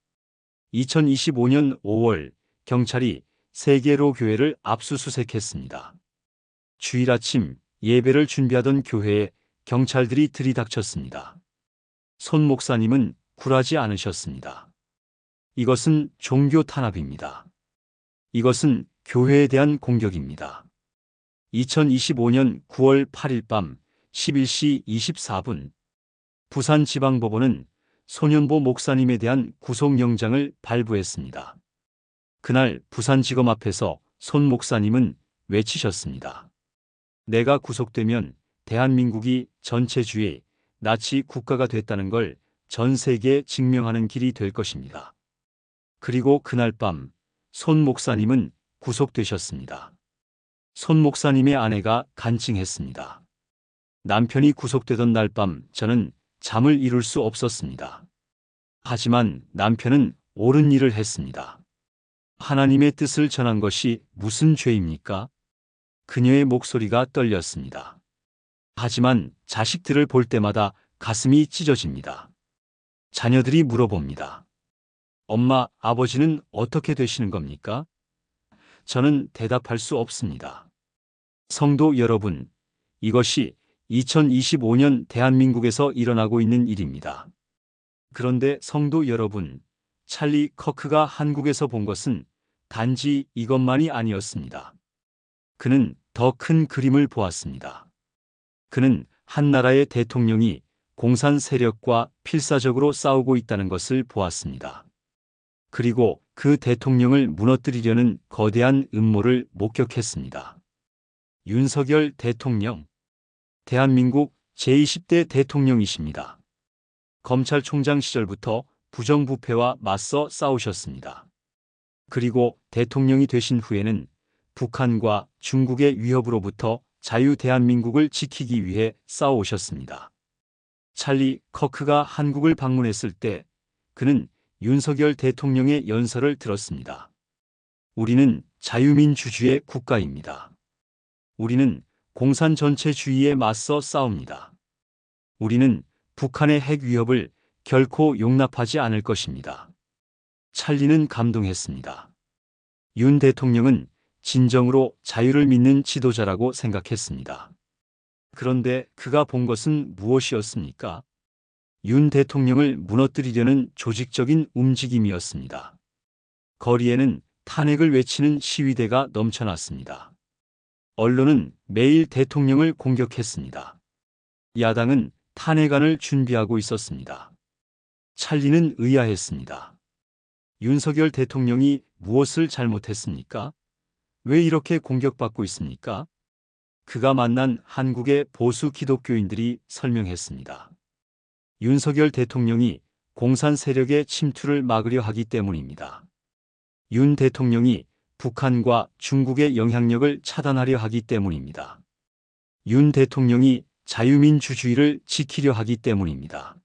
2025년 5월 경찰이 3개로 교회를 압수수색했습니다. 주일 아침 예배를 준비하던 교회에 경찰들이 들이닥쳤습니다. 손 목사님은 굴하지 않으셨습니다. 이것은 종교 탄압입니다. 이것은 교회에 대한 공격입니다. 2025년 9월 8일 밤 11시 24분 부산지방법원은 손현보 목사님에 대한 구속영장을 발부했습니다. 그날 부산지검 앞에서 손 목사님은 외치셨습니다. 내가 구속되면 대한민국이 전체주의 나치 국가가 됐다는 걸 전 세계에 증명하는 길이 될 것입니다. 그리고 그날 밤 손 목사님은 구속되셨습니다. 손 목사님의 아내가 간증했습니다. 남편이 구속되던 날 밤 저는 잠을 이룰 수 없었습니다. 하지만 남편은 옳은 일을 했습니다. 하나님의 뜻을 전한 것이 무슨 죄입니까? 그녀의 목소리가 떨렸습니다. 하지만 자식들을 볼 때마다 가슴이 찢어집니다. 자녀들이 물어봅니다. 엄마, 아버지는 어떻게 되시는 겁니까? 저는 대답할 수 없습니다. 성도 여러분, 이것이 2025년 대한민국에서 일어나고 있는 일입니다. 그런데 성도 여러분, 찰리 커크가 한국에서 본 것은 단지 이것만이 아니었습니다. 그는 더 큰 그림을 보았습니다. 그는 한 나라의 대통령이 공산 세력과 필사적으로 싸우고 있다는 것을 보았습니다. 그리고 그 대통령을 무너뜨리려는 거대한 음모를 목격했습니다. 윤석열 대통령, 대한민국 제20대 대통령이십니다. 검찰총장 시절부터 부정부패와 맞서 싸우셨습니다. 그리고 대통령이 되신 후에는 북한과 중국의 위협으로부터 자유 대한민국을 지키기 위해 싸워오셨습니다. 찰리 커크가 한국을 방문했을 때 그는 윤석열 대통령의 연설을 들었습니다. 우리는 자유민주주의 국가입니다. 우리는 공산 전체주의에 맞서 싸웁니다. 우리는 북한의 핵 위협을 결코 용납하지 않을 것입니다. 찰리는 감동했습니다. 윤 대통령은 진정으로 자유를 믿는 지도자라고 생각했습니다. 그런데 그가 본 것은 무엇이었습니까? 윤 대통령을 무너뜨리려는 조직적인 움직임이었습니다. 거리에는 탄핵을 외치는 시위대가 넘쳐났습니다. 언론은 매일 대통령을 공격했습니다. 야당은 탄핵안을 준비하고 있었습니다. 찰리는 의아했습니다. 윤석열 대통령이 무엇을 잘못했습니까? 왜 이렇게 공격받고 있습니까? 그가 만난 한국의 보수 기독교인들이 설명했습니다. 윤석열 대통령이 공산 세력의 침투를 막으려 하기 때문입니다. 윤 대통령이 북한과 중국의 영향력을 차단하려 하기 때문입니다. 윤 대통령이 자유민주주의를 지키려 하기 때문입니다.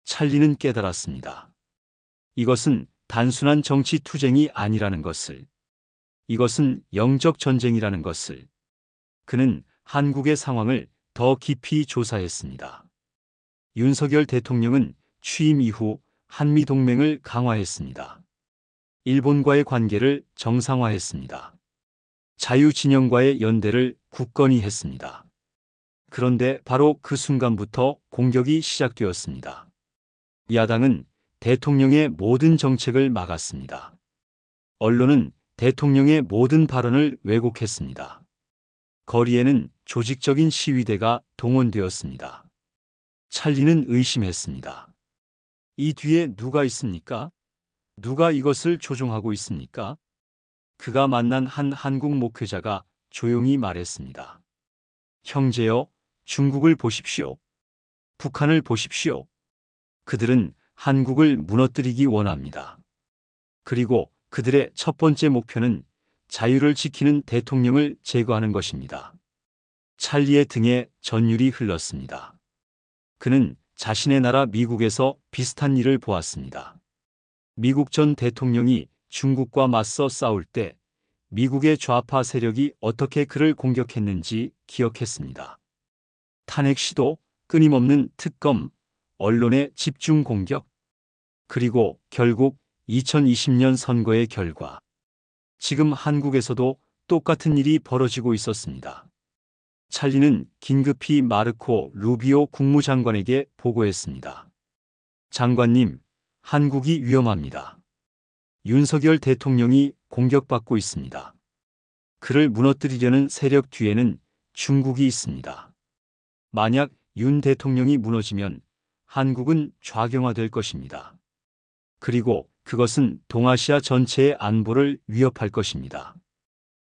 찰리는 깨달았습니다. 이것은 단순한 정치 투쟁이 아니라는 것을, 이것은 영적 전쟁이라는 것을. 그는 한국의 상황을 더 깊이 조사했습니다. 윤석열 대통령은 취임 이후 한미동맹을 강화했습니다. 일본과의 관계를 정상화했습니다. 자유진영과의 연대를 굳건히 했습니다. 그런데 바로 그 순간부터 공격이 시작되었습니다. 야당은 대통령의 모든 정책을 막았습니다. 언론은 대통령의 모든 발언을 왜곡했습니다. 거리에는 조직적인 시위대가 동원되었습니다. 찰리는 의심했습니다. 이 뒤에 누가 있습니까? 누가 이것을 조종하고 있습니까? 그가 만난 한 한국 목회자가 조용히 말했습니다. 형제여, 중국을 보십시오. 북한을 보십시오. 그들은 한국을 무너뜨리기 원합니다. 그리고 그들의 첫 번째 목표는 자유를 지키는 대통령을 제거하는 것입니다. 찰리의 등에 전율이 흘렀습니다. 그는 자신의 나라 미국에서 비슷한 일을 보았습니다. 미국 전 대통령이 중국과 맞서 싸울 때 미국의 좌파 세력이 어떻게 그를 공격했는지 기억했습니다. 탄핵 시도, 끊임없는 특검, 언론의 집중 공격, 그리고 결국 2020년 선거의 결과. 지금 한국에서도 똑같은 일이 벌어지고 있었습니다. 찰리는 긴급히 마르코 루비오 국무장관에게 보고했습니다. 장관님, 한국이 위험합니다. 윤석열 대통령이 공격받고 있습니다. 그를 무너뜨리려는 세력 뒤에는 중국이 있습니다. 만약 윤 대통령이 무너지면 한국은 좌경화될 것입니다. 그리고 그것은 동아시아 전체의 안보를 위협할 것입니다.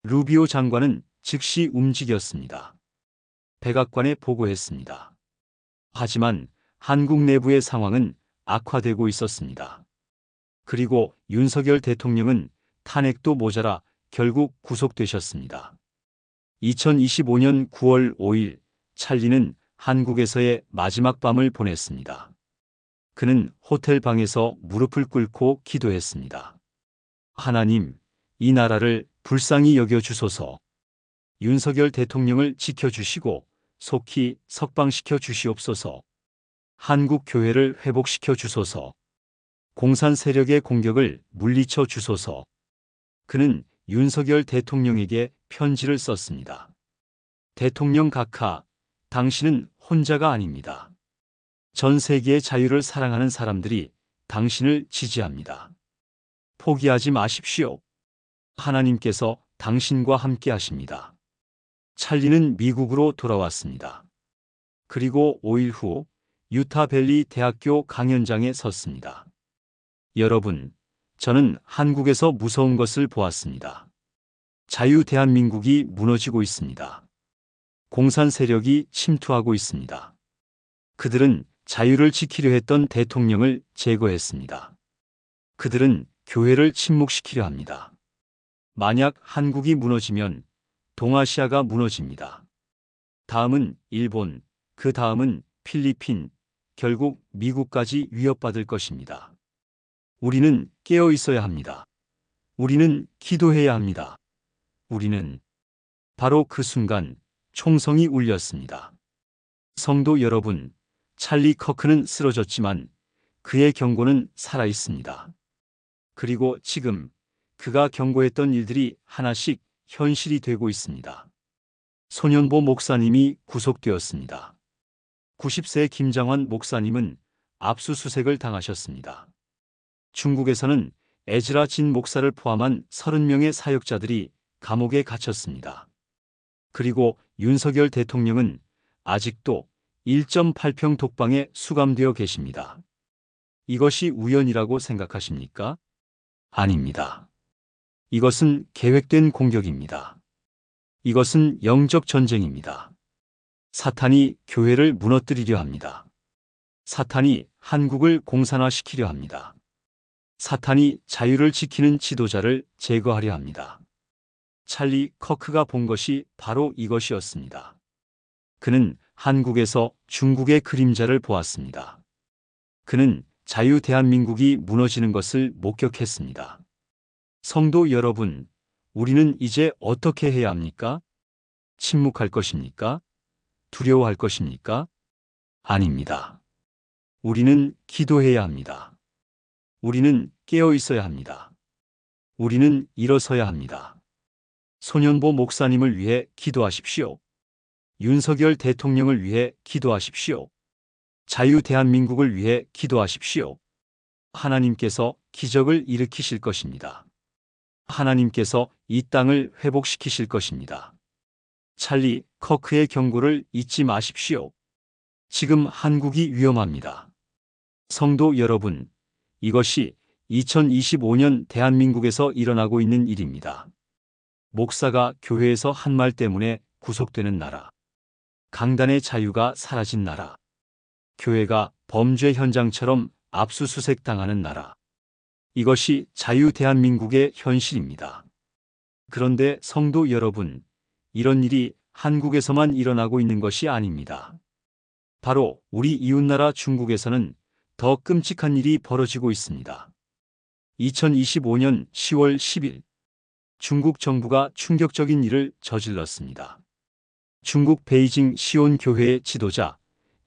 루비오 장관은 즉시 움직였습니다. 백악관에 보고했습니다. 하지만 한국 내부의 상황은 악화되고 있었습니다. 그리고 윤석열 대통령은 탄핵도 모자라 결국 구속되셨습니다. 2025년 9월 5일 찰리는 한국에서의 마지막 밤을 보냈습니다. 그는 호텔 방에서 무릎을 꿇고 기도했습니다. 하나님, 이 나라를 불쌍히 여겨주소서. 윤석열 대통령을 지켜주시고 속히 석방시켜 주시옵소서. 한국 교회를 회복시켜 주소서. 공산 세력의 공격을 물리쳐 주소서. 그는 윤석열 대통령에게 편지를 썼습니다. 대통령 각하, 당신은 혼자가 아닙니다. 전 세계의 자유를 사랑하는 사람들이 당신을 지지합니다. 포기하지 마십시오. 하나님께서 당신과 함께 하십니다. 찰리는 미국으로 돌아왔습니다. 그리고 5일 후 유타밸리 대학교 강연장에 섰습니다. 여러분, 저는 한국에서 무서운 것을 보았습니다. 자유 대한민국이 무너지고 있습니다. 공산 세력이 침투하고 있습니다. 그들은 자유를 지키려 했던 대통령을 제거했습니다. 그들은 교회를 침묵시키려 합니다. 만약 한국이 무너지면 동아시아가 무너집니다. 다음은 일본, 그 다음은 필리핀, 결국 미국까지 위협받을 것입니다. 우리는 깨어 있어야 합니다. 우리는 기도해야 합니다. 우리는 바로 그 순간 총성이 울렸습니다. 성도 여러분, 찰리 커크는 쓰러졌지만 그의 경고는 살아있습니다. 그리고 지금 그가 경고했던 일들이 하나씩 현실이 되고 있습니다. 손현보 목사님이 구속되었습니다. 90세 김장환 목사님은 압수수색을 당하셨습니다. 중국에서는 에즈라 진 목사를 포함한 30명의 사역자들이 감옥에 갇혔습니다. 그리고 윤석열 대통령은 아직도 1.8평 독방에 수감되어 계십니다. 이것이 우연이라고 생각하십니까? 아닙니다. 이것은 계획된 공격입니다. 이것은 영적 전쟁입니다. 사탄이 교회를 무너뜨리려 합니다. 사탄이 한국을 공산화시키려 합니다. 사탄이 자유를 지키는 지도자를 제거하려 합니다. 찰리 커크가 본 것이 바로 이것이었습니다. 그는 한국에서 중국의 그림자를 보았습니다. 그는 자유 대한민국이 무너지는 것을 목격했습니다. 성도 여러분, 우리는 이제 어떻게 해야 합니까? 침묵할 것입니까? 두려워할 것입니까? 아닙니다. 우리는 기도해야 합니다. 우리는 깨어 있어야 합니다. 우리는 일어서야 합니다. 손현보 목사님을 위해 기도하십시오. 윤석열 대통령을 위해 기도하십시오. 자유 대한민국을 위해 기도하십시오. 하나님께서 기적을 일으키실 것입니다. 하나님께서 이 땅을 회복시키실 것입니다. 찰리 커크의 경고를 잊지 마십시오. 지금 한국이 위험합니다. 성도 여러분, 이것이 2025년 대한민국에서 일어나고 있는 일입니다. 목사가 교회에서 한 말 때문에 구속되는 나라. 강단의 자유가 사라진 나라. 교회가 범죄 현장처럼 압수수색 당하는 나라. 이것이 자유 대한민국의 현실입니다. 그런데 성도 여러분, 이런 일이 한국에서만 일어나고 있는 것이 아닙니다. 바로 우리 이웃나라 중국에서는 더 끔찍한 일이 벌어지고 있습니다. 2025년 10월 10일 중국 정부가 충격적인 일을 저질렀습니다. 중국 베이징 시온 교회의 지도자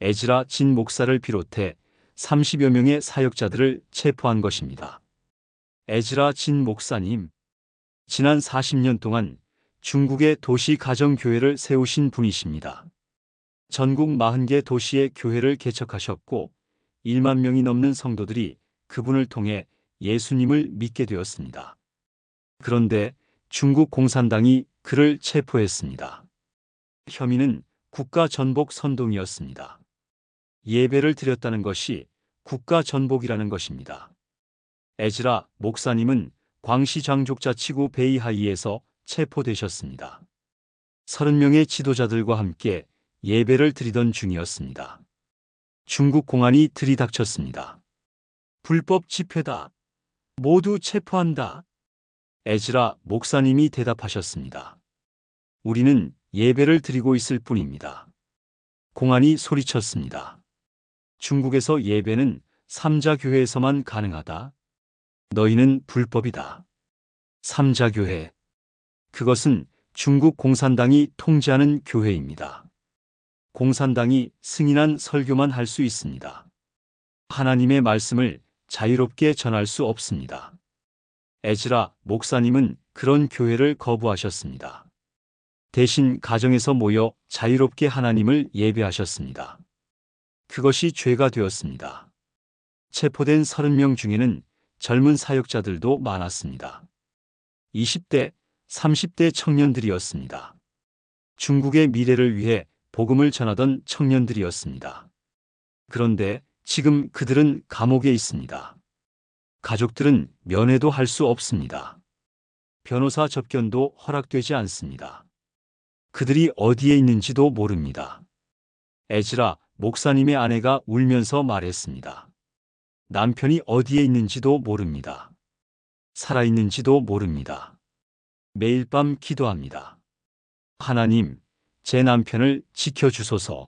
에즈라 진 목사를 비롯해 30여 명의 사역자들을 체포한 것입니다. 에즈라 진 목사님, 지난 40년 동안 중국의 도시 가정교회를 세우신 분이십니다. 전국 40개 도시의 교회를 개척하셨고 1만 명이 넘는 성도들이 그분을 통해 예수님을 믿게 되었습니다. 그런데 중국 공산당이 그를 체포했습니다. 혐의는 국가 전복 선동이었습니다. 예배를 드렸다는 것이 국가 전복이라는 것입니다. 에즈라 목사님은 광시 장족자치구 베이하이에서 체포되셨습니다. 30명의 지도자들과 함께 예배를 드리던 중이었습니다. 중국 공안이 들이닥쳤습니다. 불법 집회다. 모두 체포한다. 에즈라 목사님이 대답하셨습니다. 우리는 예배를 드리고 있을 뿐입니다. 공안이 소리쳤습니다. 중국에서 예배는 삼자교회에서만 가능하다. 너희는 불법이다. 삼자교회. 그것은 중국 공산당이 통제하는 교회입니다. 공산당이 승인한 설교만 할 수 있습니다. 하나님의 말씀을 자유롭게 전할 수 없습니다. 에즈라 목사님은 그런 교회를 거부하셨습니다. 대신 가정에서 모여 자유롭게 하나님을 예배하셨습니다. 그것이 죄가 되었습니다. 체포된 30명 중에는 젊은 사역자들도 많았습니다. 20대, 30대 청년들이었습니다. 중국의 미래를 위해 복음을 전하던 청년들이었습니다. 그런데 지금 그들은 감옥에 있습니다. 가족들은 면회도 할 수 없습니다. 변호사 접견도 허락되지 않습니다. 그들이 어디에 있는지도 모릅니다. 에즈라 목사님의 아내가 울면서 말했습니다. 남편이 어디에 있는지도 모릅니다. 살아있는지도 모릅니다. 매일 밤 기도합니다. 하나님, 제 남편을 지켜주소서.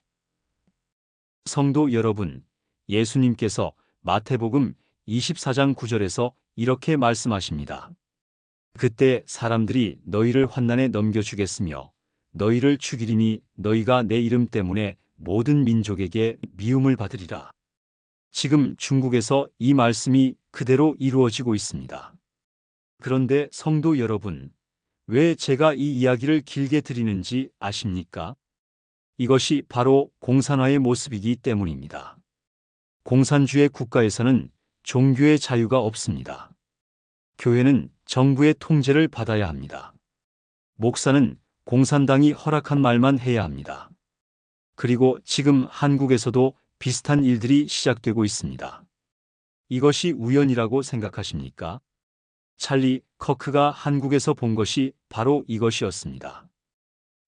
성도 여러분, 예수님께서 마태복음 24장 9절에서 이렇게 말씀하십니다. 그때 사람들이 너희를 환난에 넘겨주겠으며 너희를 죽이리니 너희가 내 이름 때문에 모든 민족에게 미움을 받으리라. 지금 중국에서 이 말씀이 그대로 이루어지고 있습니다. 그런데 성도 여러분, 왜 제가 이 이야기를 길게 드리는지 아십니까? 이것이 바로 공산화의 모습이기 때문입니다. 공산주의 국가에서는 종교의 자유가 없습니다. 교회는 정부의 통제를 받아야 합니다. 목사는 공산당이 허락한 말만 해야 합니다. 그리고 지금 한국에서도 비슷한 일들이 시작되고 있습니다. 이것이 우연이라고 생각하십니까? 찰리 커크가 한국에서 본 것이 바로 이것이었습니다.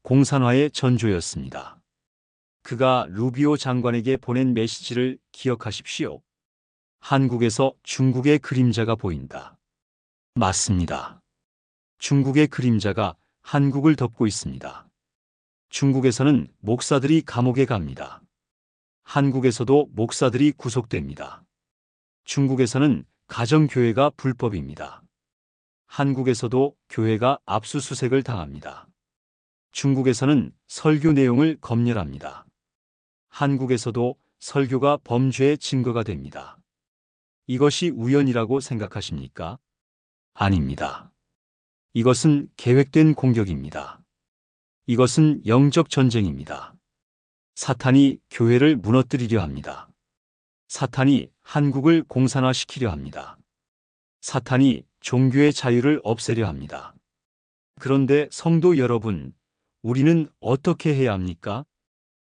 공산화의 전조였습니다. 그가 루비오 장관에게 보낸 메시지를 기억하십시오. 한국에서 중국의 그림자가 보인다. 맞습니다. 중국의 그림자가 한국을 덮고 있습니다. 중국에서는 목사들이 감옥에 갑니다. 한국에서도 목사들이 구속됩니다. 중국에서는 가정교회가 불법입니다. 한국에서도 교회가 압수수색을 당합니다. 중국에서는 설교 내용을 검열합니다. 한국에서도 설교가 범죄의 증거가 됩니다. 이것이 우연이라고 생각하십니까? 아닙니다. 이것은 계획된 공격입니다. 이것은 영적 전쟁입니다. 사탄이 교회를 무너뜨리려 합니다. 사탄이 한국을 공산화시키려 합니다. 사탄이 종교의 자유를 없애려 합니다. 그런데 성도 여러분, 우리는 어떻게 해야 합니까?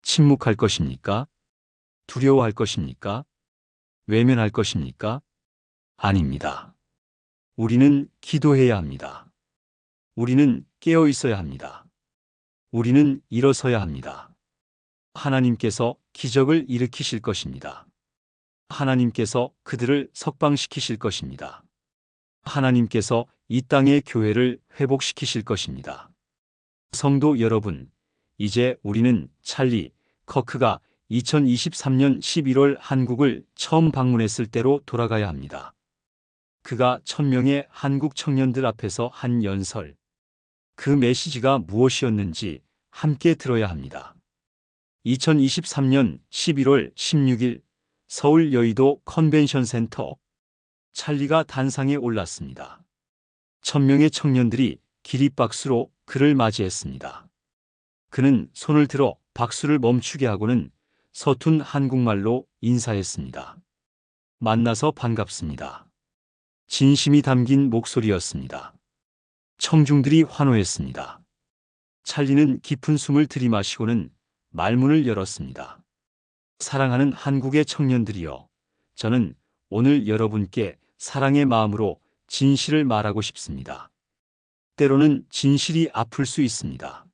침묵할 것입니까? 두려워할 것입니까? 외면할 것입니까? 아닙니다. 우리는 기도해야 합니다. 우리는 깨어 있어야 합니다. 우리는 일어서야 합니다. 하나님께서 기적을 일으키실 것입니다. 하나님께서 그들을 석방시키실 것입니다. 하나님께서 이 땅의 교회를 회복시키실 것입니다. 성도 여러분, 이제 우리는 찰리 커크가 2023년 11월 한국을 처음 방문했을 때로 돌아가야 합니다. 그가 1000명의 한국 청년들 앞에서 한 연설. 그 메시지가 무엇이었는지 함께 들어야 합니다. 2023년 11월 16일 서울 여의도 컨벤션 센터. 찰리가 단상에 올랐습니다. 1000명의 청년들이 기립박수로 그를 맞이했습니다. 그는 손을 들어 박수를 멈추게 하고는 서툰 한국말로 인사했습니다. 만나서 반갑습니다. 진심이 담긴 목소리였습니다. 청중들이 환호했습니다. 찰리는 깊은 숨을 들이마시고는 말문을 열었습니다. 사랑하는 한국의 청년들이여, 저는 오늘 여러분께 사랑의 마음으로 진실을 말하고 싶습니다. 때로는 진실이 아플 수 있습니다.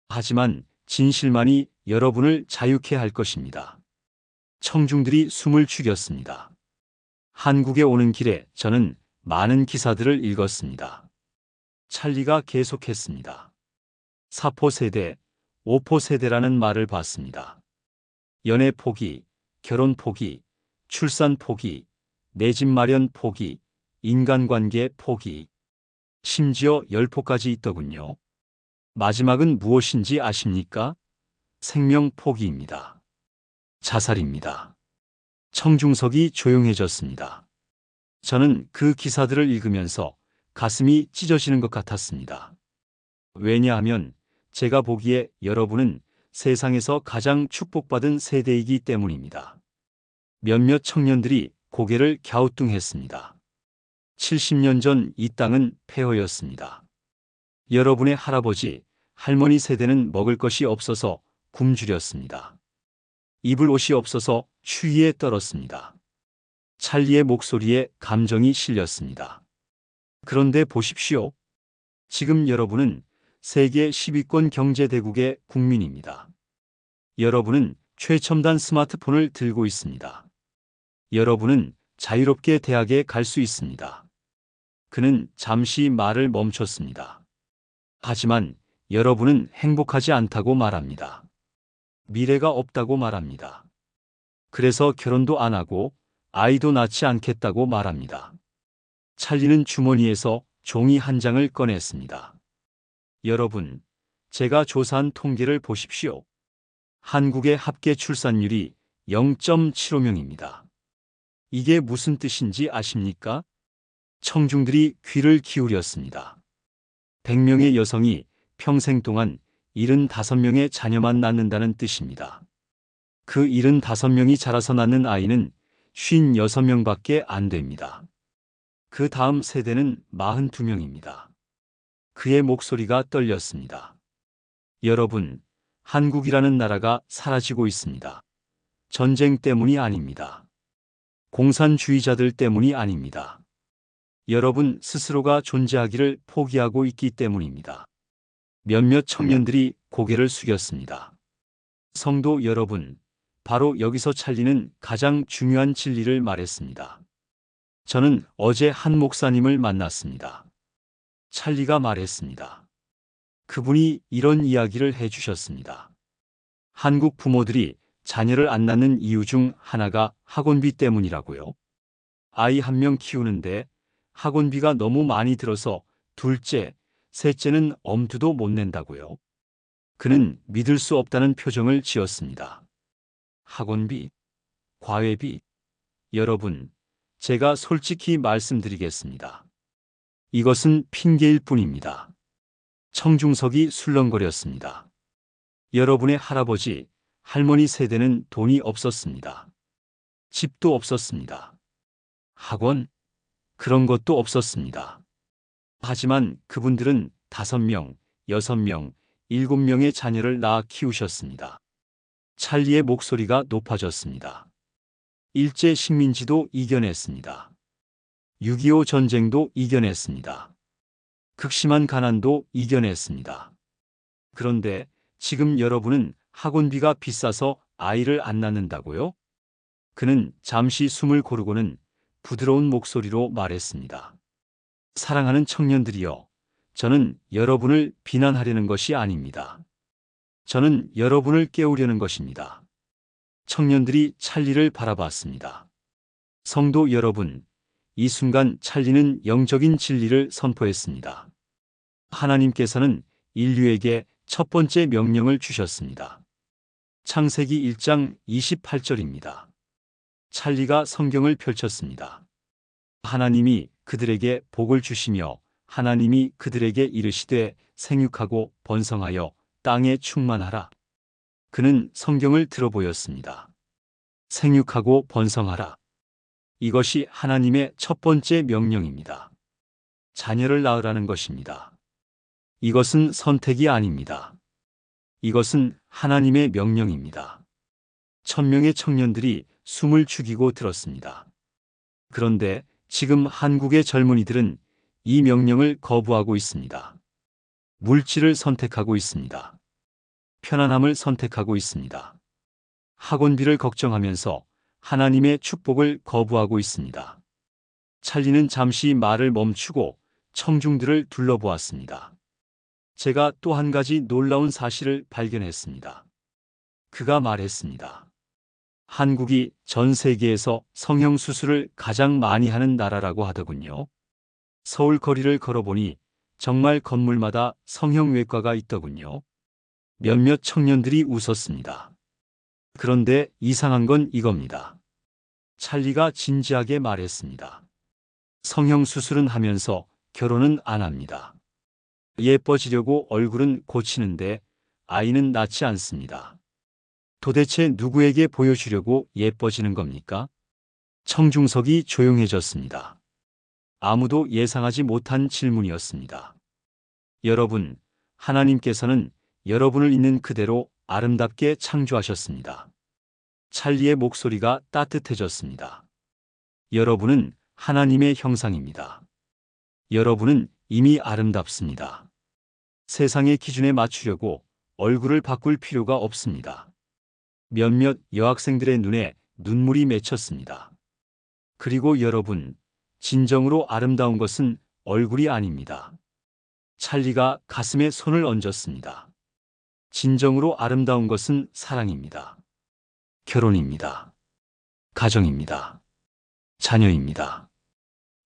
하지만 진실만이 여러분을 자유케 할 것입니다. 청중들이 숨을 죽였습니다. 한국에 오는 길에 저는 많은 기사들을 읽었습니다. 찰리가 계속했습니다. 4포 세대, 5포 세대라는 말을 봤습니다. 연애 포기, 결혼 포기, 출산 포기, 내 집 마련 포기, 인간관계 포기, 심지어 10포까지 있더군요. 마지막은 무엇인지 아십니까? 생명 포기입니다. 자살입니다. 청중석이 조용해졌습니다. 저는 그 기사들을 읽으면서 가슴이 찢어지는 것 같았습니다. 왜냐하면 제가 보기에 여러분은 세상에서 가장 축복받은 세대이기 때문입니다. 몇몇 청년들이 고개를 갸우뚱했습니다. 70년 전 이 땅은 폐허였습니다. 여러분의 할아버지, 할머니 세대는 먹을 것이 없어서 굶주렸습니다. 입을 옷이 없어서 추위에 떨었습니다. 찰리의 목소리에 감정이 실렸습니다. 그런데 보십시오. 지금 여러분은 세계 10위권 경제대국의 국민입니다. 여러분은 최첨단 스마트폰을 들고 있습니다. 여러분은 자유롭게 대학에 갈 수 있습니다. 그는 잠시 말을 멈췄습니다. 하지만 여러분은 행복하지 않다고 말합니다. 미래가 없다고 말합니다. 그래서 결혼도 안 하고 아이도 낳지 않겠다고 말합니다. 찰리는 주머니에서 종이 한 장을 꺼냈습니다. 여러분, 제가 조사한 통계를 보십시오. 한국의 합계 출산율이 0.75명입니다. 이게 무슨 뜻인지 아십니까? 청중들이 귀를 기울였습니다. 100명의 여성이 평생 동안 75명의 자녀만 낳는다는 뜻입니다. 그 75명이 자라서 낳는 아이는 56명밖에 안 됩니다. 그 다음 세대는 42명입니다. 그의 목소리가 떨렸습니다. 여러분, 한국이라는 나라가 사라지고 있습니다. 전쟁 때문이 아닙니다. 공산주의자들 때문이 아닙니다. 여러분 스스로가 존재하기를 포기하고 있기 때문입니다. 몇몇 청년들이 고개를 숙였습니다. 성도 여러분, 바로 여기서 찰리는 가장 중요한 진리를 말했습니다. 저는 어제 한 목사님을 만났습니다. 찰리가 말했습니다. 그분이 이런 이야기를 해주셨습니다. 한국 부모들이 자녀를 안 낳는 이유 중 하나가 학원비 때문이라고요. 아이 한 명 키우는데 학원비가 너무 많이 들어서 둘째, 셋째는 엄두도 못 낸다고요. 그는 믿을 수 없다는 표정을 지었습니다. 학원비, 과외비. 여러분, 제가 솔직히 말씀드리겠습니다. 이것은 핑계일 뿐입니다. 청중석이 술렁거렸습니다. 여러분의 할아버지, 할머니 세대는 돈이 없었습니다. 집도 없었습니다. 학원? 그런 것도 없었습니다. 하지만 그분들은 5명, 6명, 7명의 자녀를 낳아 키우셨습니다. 찰리의 목소리가 높아졌습니다. 일제 식민지도 이겨냈습니다. 6.25 전쟁도 이겨냈습니다. 극심한 가난도 이겨냈습니다. 그런데 지금 여러분은 학원비가 비싸서 아이를 안 낳는다고요? 그는 잠시 숨을 고르고는 부드러운 목소리로 말했습니다. 사랑하는 청년들이여, 저는 여러분을 비난하려는 것이 아닙니다. 저는 여러분을 깨우려는 것입니다. 청년들이 찰리를 바라봤습니다. 성도 여러분, 이 순간 찰리는 영적인 진리를 선포했습니다. 하나님께서는 인류에게 첫 번째 명령을 주셨습니다. 창세기 1장 28절입니다. 찰리가 성경을 펼쳤습니다. 하나님이 그들에게 복을 주시며 하나님이 그들에게 이르시되 생육하고 번성하여 땅에 충만하라. 그는 성경을 들어보였습니다. 생육하고 번성하라. 이것이 하나님의 첫 번째 명령입니다. 자녀를 낳으라는 것입니다. 이것은 선택이 아닙니다. 이것은 하나님의 명령입니다. 1000명의 청년들이 숨을 죽이고 들었습니다. 그런데 지금 한국의 젊은이들은 이 명령을 거부하고 있습니다. 물질을 선택하고 있습니다. 편안함을 선택하고 있습니다. 학원비를 걱정하면서 하나님의 축복을 거부하고 있습니다. 찰리는 잠시 말을 멈추고 청중들을 둘러보았습니다. 제가 또 한 가지 놀라운 사실을 발견했습니다. 그가 말했습니다. 한국이 전 세계에서 성형수술을 가장 많이 하는 나라라고 하더군요. 서울 거리를 걸어보니 정말 건물마다 성형외과가 있더군요. 몇몇 청년들이 웃었습니다. 그런데 이상한 건 이겁니다. 찰리가 진지하게 말했습니다. 성형수술은 하면서 결혼은 안 합니다. 예뻐지려고 얼굴은 고치는데 아이는 낳지 않습니다. 도대체 누구에게 보여주려고 예뻐지는 겁니까? 청중석이 조용해졌습니다. 아무도 예상하지 못한 질문이었습니다. 여러분, 하나님께서는 여러분을 있는 그대로 아름답게 창조하셨습니다. 찰리의 목소리가 따뜻해졌습니다. 여러분은 하나님의 형상입니다. 여러분은 이미 아름답습니다. 세상의 기준에 맞추려고 얼굴을 바꿀 필요가 없습니다. 몇몇 여학생들의 눈에 눈물이 맺혔습니다. 그리고 여러분, 진정으로 아름다운 것은 얼굴이 아닙니다. 찰리가 가슴에 손을 얹었습니다. 진정으로 아름다운 것은 사랑입니다. 결혼입니다. 가정입니다. 자녀입니다.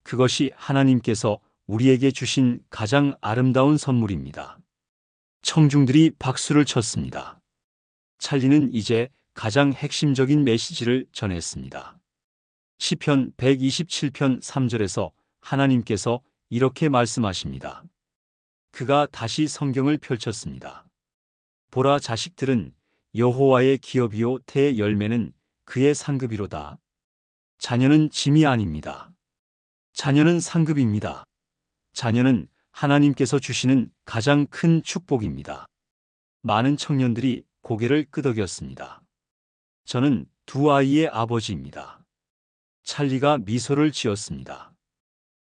그것이 하나님께서 우리에게 주신 가장 아름다운 선물입니다. 청중들이 박수를 쳤습니다. 찰리는 이제 가장 핵심적인 메시지를 전했습니다. 시편 127편 3절에서 하나님께서 이렇게 말씀하십니다. 그가 다시 성경을 펼쳤습니다. 보라, 자식들은 여호와의 기업이요 태의 열매는 그의 상급이로다. 자녀는 짐이 아닙니다. 자녀는 상급입니다. 자녀는 하나님께서 주시는 가장 큰 축복입니다. 많은 청년들이 고개를 끄덕였습니다. 저는 두 아이의 아버지입니다. 찰리가 미소를 지었습니다.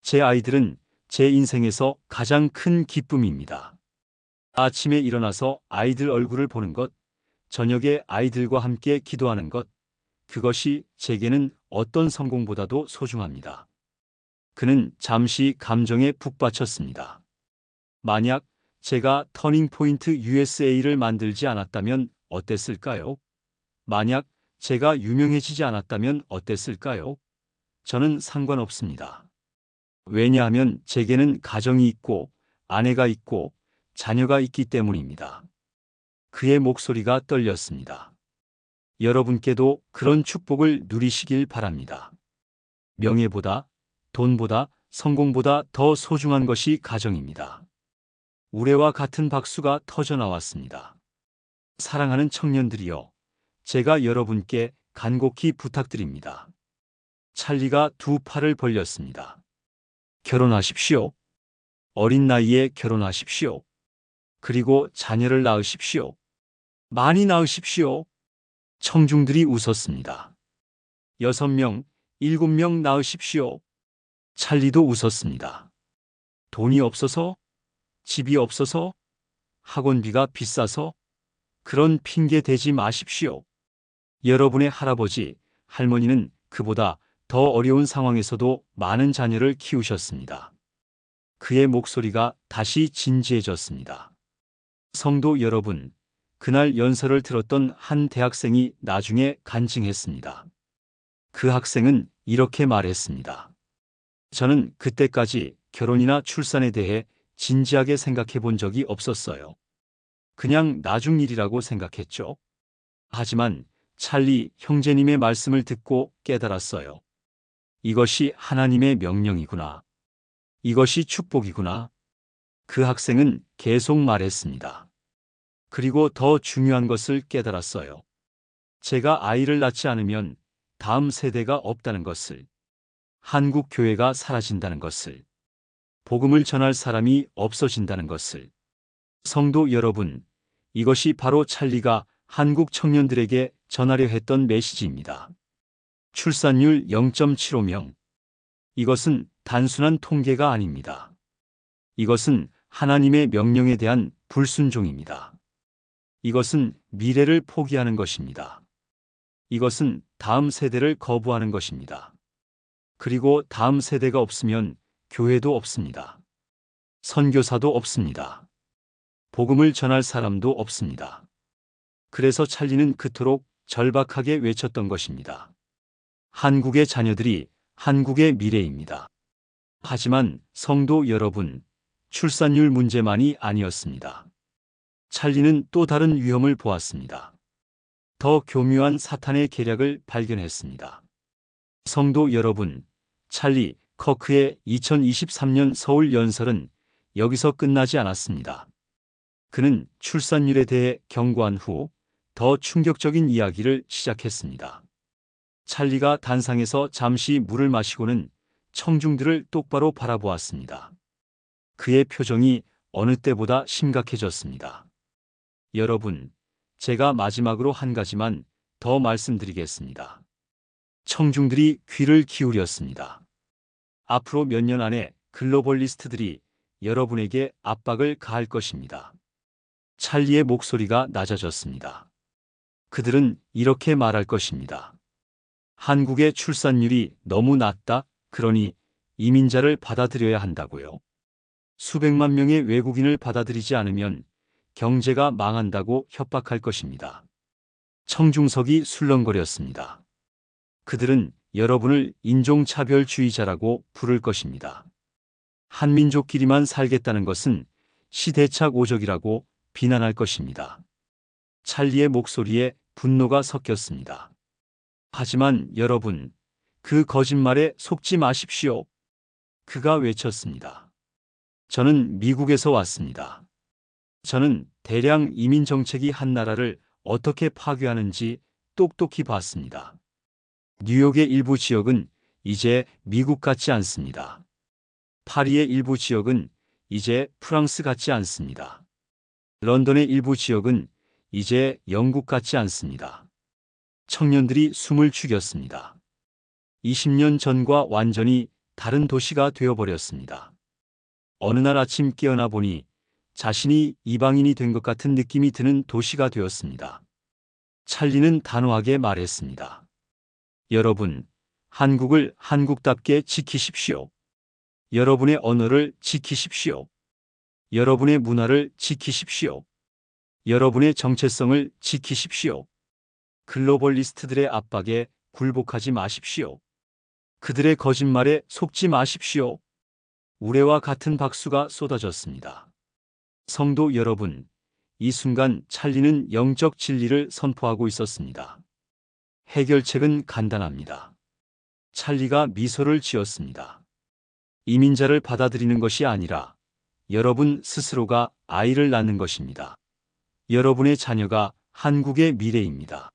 제 아이들은 제 인생에서 가장 큰 기쁨입니다. 아침에 일어나서 아이들 얼굴을 보는 것, 저녁에 아이들과 함께 기도하는 것, 그것이 제게는 어떤 성공보다도 소중합니다. 그는 잠시 감정에 푹 빠쳤습니다. 만약 제가 터닝포인트 USA를 만들지 않았다면 어땠을까요? 만약 제가 유명해지지 않았다면 어땠을까요? 저는 상관없습니다. 왜냐하면 제게는 가정이 있고 아내가 있고 자녀가 있기 때문입니다. 그의 목소리가 떨렸습니다. 여러분께도 그런 축복을 누리시길 바랍니다. 명예보다, 돈보다, 성공보다 더 소중한 것이 가정입니다. 우레와 같은 박수가 터져 나왔습니다. 사랑하는 청년들이여, 제가 여러분께 간곡히 부탁드립니다. 찰리가 두 팔을 벌렸습니다. 결혼하십시오. 어린 나이에 결혼하십시오. 그리고 자녀를 낳으십시오. 많이 낳으십시오. 청중들이 웃었습니다. 6명, 7명 낳으십시오. 찰리도 웃었습니다. 돈이 없어서? 집이 없어서? 학원비가 비싸서? 그런 핑계 대지 마십시오. 여러분의 할아버지, 할머니는 그보다 더 어려운 상황에서도 많은 자녀를 키우셨습니다. 그의 목소리가 다시 진지해졌습니다. 성도 여러분, 그날 연설을 들었던 한 대학생이 나중에 간증했습니다. 그 학생은 이렇게 말했습니다. 저는 그때까지 결혼이나 출산에 대해 진지하게 생각해 본 적이 없었어요. 그냥 나중 일이라고 생각했죠. 하지만 찰리 형제님의 말씀을 듣고 깨달았어요. 이것이 하나님의 명령이구나. 이것이 축복이구나. 그 학생은 계속 말했습니다. 그리고 더 중요한 것을 깨달았어요. 제가 아이를 낳지 않으면 다음 세대가 없다는 것을, 한국 교회가 사라진다는 것을, 복음을 전할 사람이 없어진다는 것을. 성도 여러분, 이것이 바로 찰리가 한국 청년들에게 전하려 했던 메시지입니다. 출산율 0.75명. 이것은 단순한 통계가 아닙니다. 이것은 하나님의 명령에 대한 불순종입니다. 이것은 미래를 포기하는 것입니다. 이것은 다음 세대를 거부하는 것입니다. 그리고 다음 세대가 없으면 교회도 없습니다. 선교사도 없습니다. 복음을 전할 사람도 없습니다. 그래서 찰리는 그토록 절박하게 외쳤던 것입니다. 한국의 자녀들이 한국의 미래입니다. 하지만 성도 여러분, 출산율 문제만이 아니었습니다. 찰리는 또 다른 위험을 보았습니다. 더 교묘한 사탄의 계략을 발견했습니다. 성도 여러분, 찰리 커크의 2023년 서울 연설은 여기서 끝나지 않았습니다. 그는 출산율에 대해 경고한 후 더 충격적인 이야기를 시작했습니다. 찰리가 단상에서 잠시 물을 마시고는 청중들을 똑바로 바라보았습니다. 그의 표정이 어느 때보다 심각해졌습니다. 여러분, 제가 마지막으로 한 가지만 더 말씀드리겠습니다. 청중들이 귀를 기울였습니다. 앞으로 몇 년 안에 글로벌리스트들이 여러분에게 압박을 가할 것입니다. 찰리의 목소리가 낮아졌습니다. 그들은 이렇게 말할 것입니다. 한국의 출산율이 너무 낮다, 그러니 이민자를 받아들여야 한다고요. 수백만 명의 외국인을 받아들이지 않으면 경제가 망한다고 협박할 것입니다. 청중석이 술렁거렸습니다. 그들은 여러분을 인종차별주의자라고 부를 것입니다. 한민족끼리만 살겠다는 것은 시대착 오적이라고 비난할 것입니다. 찰리의 목소리에 분노가 섞였습니다. 하지만 여러분, 그 거짓말에 속지 마십시오. 그가 외쳤습니다. 저는 미국에서 왔습니다. 저는 대량 이민 정책이 한 나라를 어떻게 파괴하는지 똑똑히 봤습니다. 뉴욕의 일부 지역은 이제 미국 같지 않습니다. 파리의 일부 지역은 이제 프랑스 같지 않습니다. 런던의 일부 지역은 이제 영국 같지 않습니다. 청년들이 숨을 죽였습니다. 20년 전과 완전히 다른 도시가 되어버렸습니다. 어느 날 아침 깨어나 보니 자신이 이방인이 된 것 같은 느낌이 드는 도시가 되었습니다. 찰리는 단호하게 말했습니다. 여러분, 한국을 한국답게 지키십시오. 여러분의 언어를 지키십시오. 여러분의 문화를 지키십시오. 여러분의 정체성을 지키십시오. 글로벌리스트들의 압박에 굴복하지 마십시오. 그들의 거짓말에 속지 마십시오. 우레와 같은 박수가 쏟아졌습니다. 성도 여러분, 이 순간 찰리는 영적 진리를 선포하고 있었습니다. 해결책은 간단합니다. 찰리가 미소를 지었습니다. 이민자를 받아들이는 것이 아니라 여러분 스스로가 아이를 낳는 것입니다. 여러분의 자녀가 한국의 미래입니다.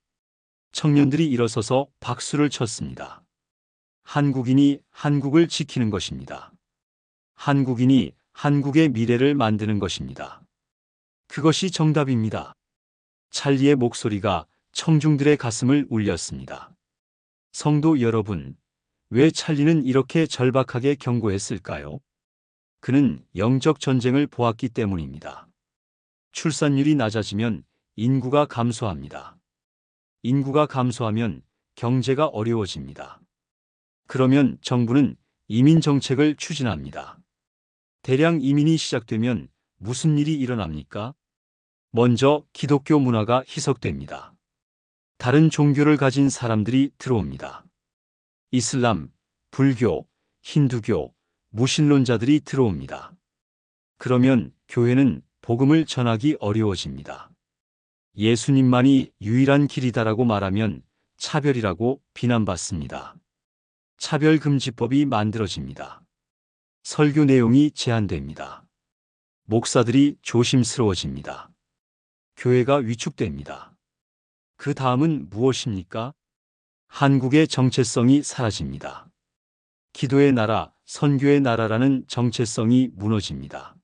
청년들이 일어서서 박수를 쳤습니다. 한국인이 한국을 지키는 것입니다. 한국인이 한국의 미래를 만드는 것입니다. 그것이 정답입니다. 찰리의 목소리가 청중들의 가슴을 울렸습니다. 성도 여러분, 왜 찰리는 이렇게 절박하게 경고했을까요? 그는 영적 전쟁을 보았기 때문입니다. 출산율이 낮아지면 인구가 감소합니다. 인구가 감소하면 경제가 어려워집니다. 그러면 정부는 이민 정책을 추진합니다. 대량 이민이 시작되면 무슨 일이 일어납니까? 먼저 기독교 문화가 희석됩니다. 다른 종교를 가진 사람들이 들어옵니다. 이슬람, 불교, 힌두교, 무신론자들이 들어옵니다. 그러면 교회는 복음을 전하기 어려워집니다. 예수님만이 유일한 길이다라고 말하면 차별이라고 비난받습니다. 차별금지법이 만들어집니다. 설교 내용이 제한됩니다. 목사들이 조심스러워집니다. 교회가 위축됩니다. 그 다음은 무엇입니까? 한국의 정체성이 사라집니다. 기도의 나라, 선교의 나라라는 정체성이 무너집니다.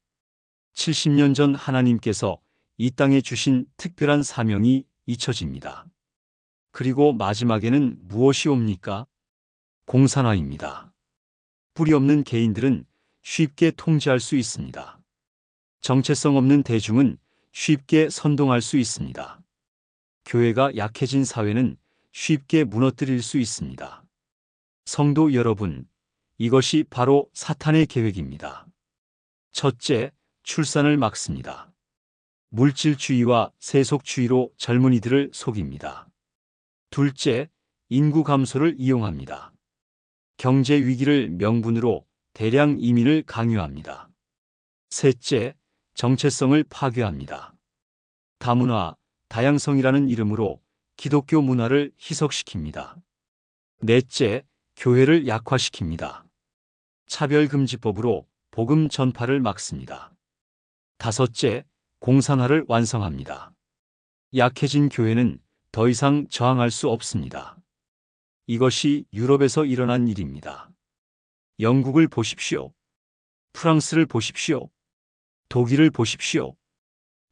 70년 전 하나님께서 이 땅에 주신 특별한 사명이 잊혀집니다. 그리고 마지막에는 무엇이 옵니까? 공산화입니다. 뿌리 없는 개인들은 쉽게 통제할 수 있습니다. 정체성 없는 대중은 쉽게 선동할 수 있습니다. 교회가 약해진 사회는 쉽게 무너뜨릴 수 있습니다. 성도 여러분, 이것이 바로 사탄의 계획입니다. 첫째, 출산을 막습니다. 물질주의와 세속주의로 젊은이들을 속입니다. 둘째, 인구 감소를 이용합니다. 경제 위기를 명분으로 대량 이민을 강요합니다. 셋째, 정체성을 파괴합니다. 다문화, 다양성이라는 이름으로 기독교 문화를 희석시킵니다. 넷째, 교회를 약화시킵니다. 차별금지법으로 복음 전파를 막습니다. 다섯째, 공산화를 완성합니다. 약해진 교회는 더 이상 저항할 수 없습니다. 이것이 유럽에서 일어난 일입니다. 영국을 보십시오. 프랑스를 보십시오. 독일을 보십시오.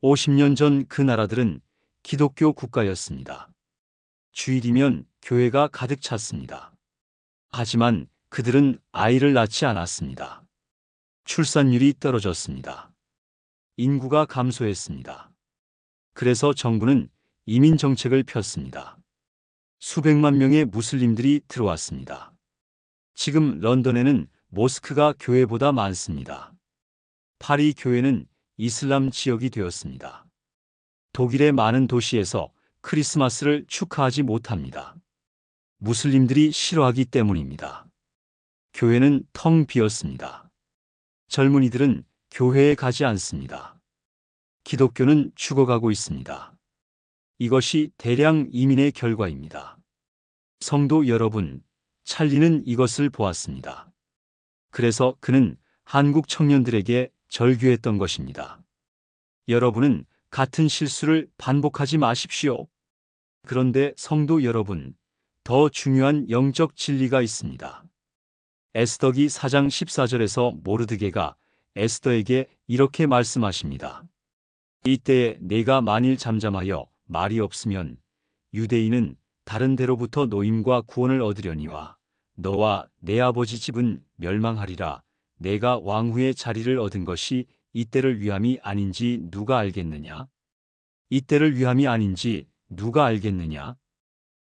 50년 전 그 나라들은 기독교 국가였습니다. 주일이면 교회가 가득 찼습니다. 하지만 그들은 아이를 낳지 않았습니다. 출산율이 떨어졌습니다. 인구가 감소했습니다. 그래서 정부는 이민 정책을 폈습니다. 수백만 명의 무슬림들이 들어왔습니다. 지금 런던에는 모스크가 교회보다 많습니다. 파리 교회는 이슬람 지역이 되었습니다. 독일의 많은 도시에서 크리스마스를 축하하지 못합니다. 무슬림들이 싫어하기 때문입니다. 교회는 텅 비었습니다. 젊은이들은 교회에 가지 않습니다. 기독교는 죽어가고 있습니다. 이것이 대량 이민의 결과입니다. 성도 여러분, 찰리는 이것을 보았습니다. 그래서 그는 한국 청년들에게 절규했던 것입니다. 여러분은 같은 실수를 반복하지 마십시오. 그런데 성도 여러분, 더 중요한 영적 진리가 있습니다. 에스더기 4장 14절에서 모르드게가 에스더에게 이렇게 말씀하십니다. 이때에 내가 만일 잠잠하여 말이 없으면 유대인은 다른 데로부터 노임과 구원을 얻으려니와 너와 내 아버지 집은 멸망하리라. 내가 왕후의 자리를 얻은 것이 이때를 위함이 아닌지 누가 알겠느냐? 이때를 위함이 아닌지 누가 알겠느냐?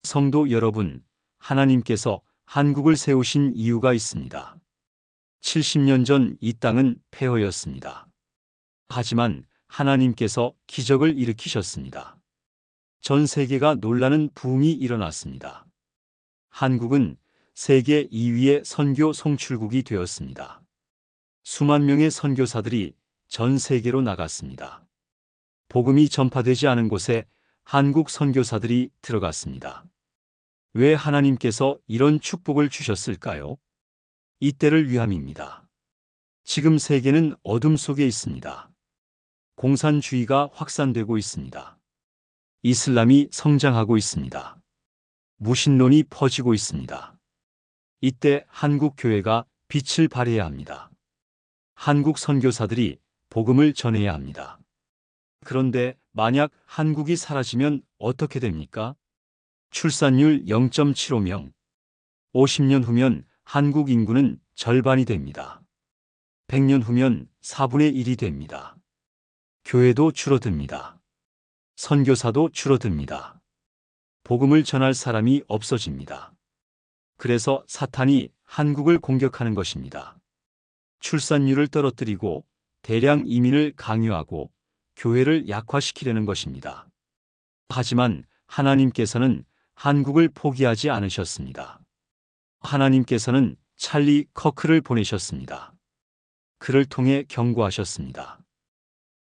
성도 여러분, 하나님께서 한국을 세우신 이유가 있습니다. 70년 전 이 땅은 폐허였습니다. 하지만 하나님께서 기적을 일으키셨습니다. 전 세계가 놀라는 부흥이 일어났습니다. 한국은 세계 2위의 선교 송출국이 되었습니다. 수만 명의 선교사들이 전 세계로 나갔습니다. 복음이 전파되지 않은 곳에 한국 선교사들이 들어갔습니다. 왜 하나님께서 이런 축복을 주셨을까요? 이때를 위함입니다. 지금 세계는 어둠 속에 있습니다. 공산주의가 확산되고 있습니다. 이슬람이 성장하고 있습니다. 무신론이 퍼지고 있습니다. 이때 한국 교회가 빛을 발해야 합니다. 한국 선교사들이 복음을 전해야 합니다. 그런데 만약 한국이 사라지면 어떻게 됩니까? 출산율 0.75명. 50년 후면 한국 인구는 절반이 됩니다. 100년 후면 4분의 1이 됩니다. 교회도 줄어듭니다. 선교사도 줄어듭니다. 복음을 전할 사람이 없어집니다. 그래서 사탄이 한국을 공격하는 것입니다. 출산율을 떨어뜨리고 대량 이민을 강요하고 교회를 약화시키려는 것입니다. 하지만 하나님께서는 한국을 포기하지 않으셨습니다. 하나님께서는 찰리 커크를 보내셨습니다. 그를 통해 경고하셨습니다.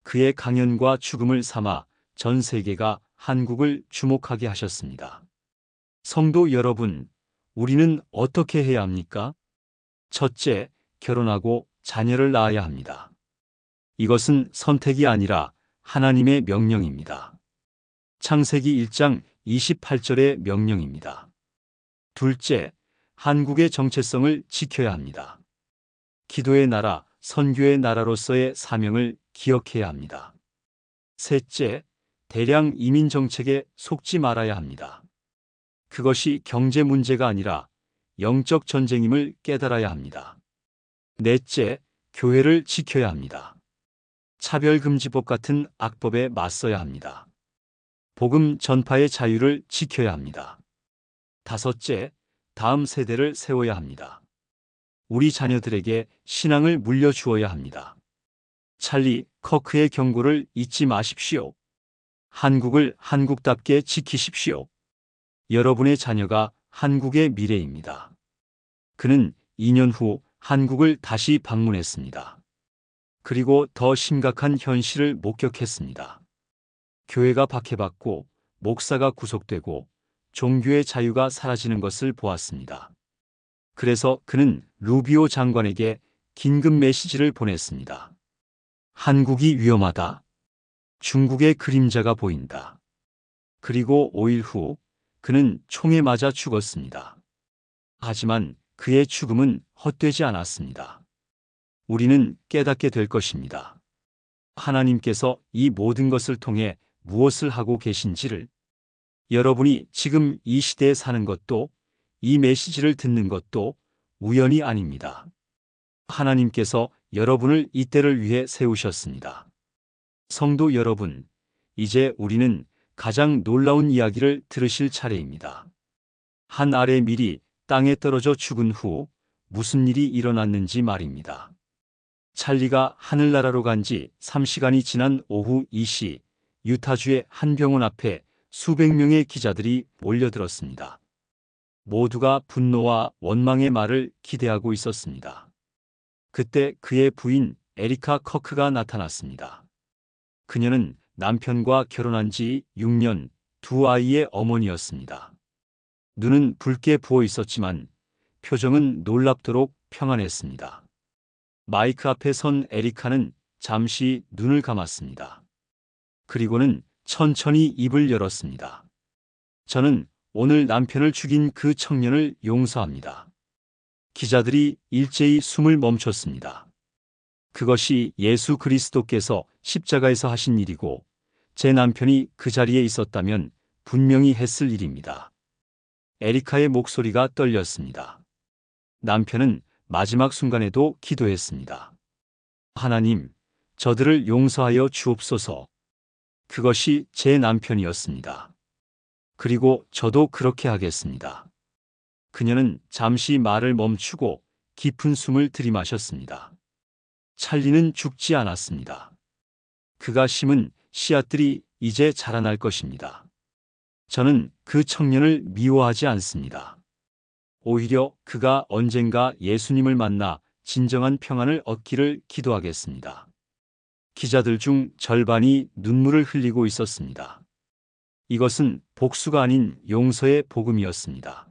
그의 강연과 죽음을 삼아 전 세계가 한국을 주목하게 하셨습니다. 성도 여러분, 우리는 어떻게 해야 합니까? 첫째, 결혼하고 자녀를 낳아야 합니다. 이것은 선택이 아니라 하나님의 명령입니다. 창세기 1장 28절의 명령입니다. 둘째, 한국의 정체성을 지켜야 합니다. 기도의 나라, 선교의 나라로서의 사명을 기억해야 합니다. 셋째, 대량 이민 정책에 속지 말아야 합니다. 그것이 경제 문제가 아니라 영적 전쟁임을 깨달아야 합니다. 넷째, 교회를 지켜야 합니다. 차별금지법 같은 악법에 맞서야 합니다. 복음 전파의 자유를 지켜야 합니다. 다섯째, 다음 세대를 세워야 합니다. 우리 자녀들에게 신앙을 물려주어야 합니다. 찰리 커크의 경고를 잊지 마십시오. 한국을 한국답게 지키십시오. 여러분의 자녀가 한국의 미래입니다. 그는 2년 후 한국을 다시 방문했습니다. 그리고 더 심각한 현실을 목격했습니다. 교회가 박해받고 목사가 구속되고 종교의 자유가 사라지는 것을 보았습니다. 그래서 그는 루비오 장관에게 긴급 메시지를 보냈습니다. 한국이 위험하다. 중국의 그림자가 보인다. 그리고 5일 후 그는 총에 맞아 죽었습니다. 하지만 그의 죽음은 헛되지 않았습니다. 우리는 깨닫게 될 것입니다. 하나님께서 이 모든 것을 통해 무엇을 하고 계신지를, 여러분이 지금 이 시대에 사는 것도 이 메시지를 듣는 것도 우연이 아닙니다. 하나님께서 여러분을 이 때를 위해 세우셨습니다. 성도 여러분, 이제 우리는 가장 놀라운 이야기를 들으실 차례입니다. 한 알의 밀이 땅에 떨어져 죽은 후 무슨 일이 일어났는지 말입니다. 찰리가 하늘나라로 간 지 3시간이 지난 오후 2시, 유타주의 한 병원 앞에 수백 명의 기자들이 몰려들었습니다. 모두가 분노와 원망의 말을 기대하고 있었습니다. 그때 그의 부인 에리카 커크가 나타났습니다. 그녀는 남편과 결혼한 지 6년, 두 아이의 어머니였습니다. 눈은 붉게 부어 있었지만 표정은 놀랍도록 평안했습니다. 마이크 앞에 선 에리카는 잠시 눈을 감았습니다. 그리고는 천천히 입을 열었습니다. 저는 오늘 남편을 죽인 그 청년을 용서합니다. 기자들이 일제히 숨을 멈췄습니다. 그것이 예수 그리스도께서 십자가에서 하신 일이고 제 남편이 그 자리에 있었다면 분명히 했을 일입니다. 에리카의 목소리가 떨렸습니다. 남편은 마지막 순간에도 기도했습니다. 하나님, 저들을 용서하여 주옵소서. 그것이 제 남편이었습니다. 그리고 저도 그렇게 하겠습니다. 그녀는 잠시 말을 멈추고 깊은 숨을 들이마셨습니다. 찰리는 죽지 않았습니다. 그가 심은 씨앗들이 이제 자라날 것입니다. 저는 그 청년을 미워하지 않습니다. 오히려 그가 언젠가 예수님을 만나 진정한 평안을 얻기를 기도하겠습니다. 기자들 중 절반이 눈물을 흘리고 있었습니다. 이것은 복수가 아닌 용서의 복음이었습니다.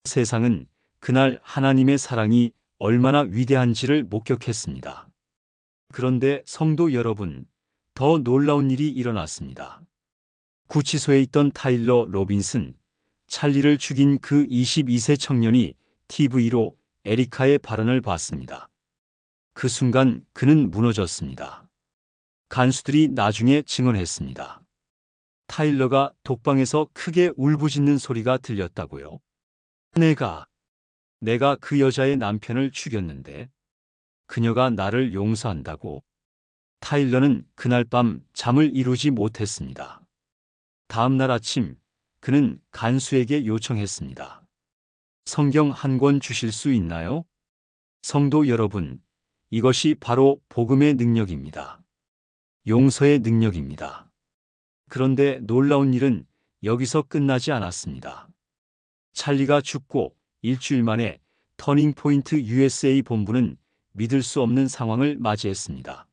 세상은 그날 하나님의 사랑이 얼마나 위대한지를 목격했습니다. 그런데 성도 여러분, 더 놀라운 일이 일어났습니다. 구치소에 있던 타일러 로빈슨, 찰리를 죽인 그 22세 청년이 TV로 에리카의 발언을 봤습니다. 그 순간 그는 무너졌습니다. 간수들이 나중에 증언했습니다. 타일러가 독방에서 크게 울부짖는 소리가 들렸다고요. 내가 그 여자의 남편을 죽였는데 그녀가 나를 용서한다고. 타일러는 그날 밤 잠을 이루지 못했습니다. 다음 날 아침 그는 간수에게 요청했습니다. 성경 한 권 주실 수 있나요? 성도 여러분, 이것이 바로 복음의 능력입니다. 용서의 능력입니다. 그런데 놀라운 일은 여기서 끝나지 않았습니다. 찰리가 죽고 일주일 만에 터닝포인트 USA 본부는 믿을 수 없는 상황을 맞이했습니다.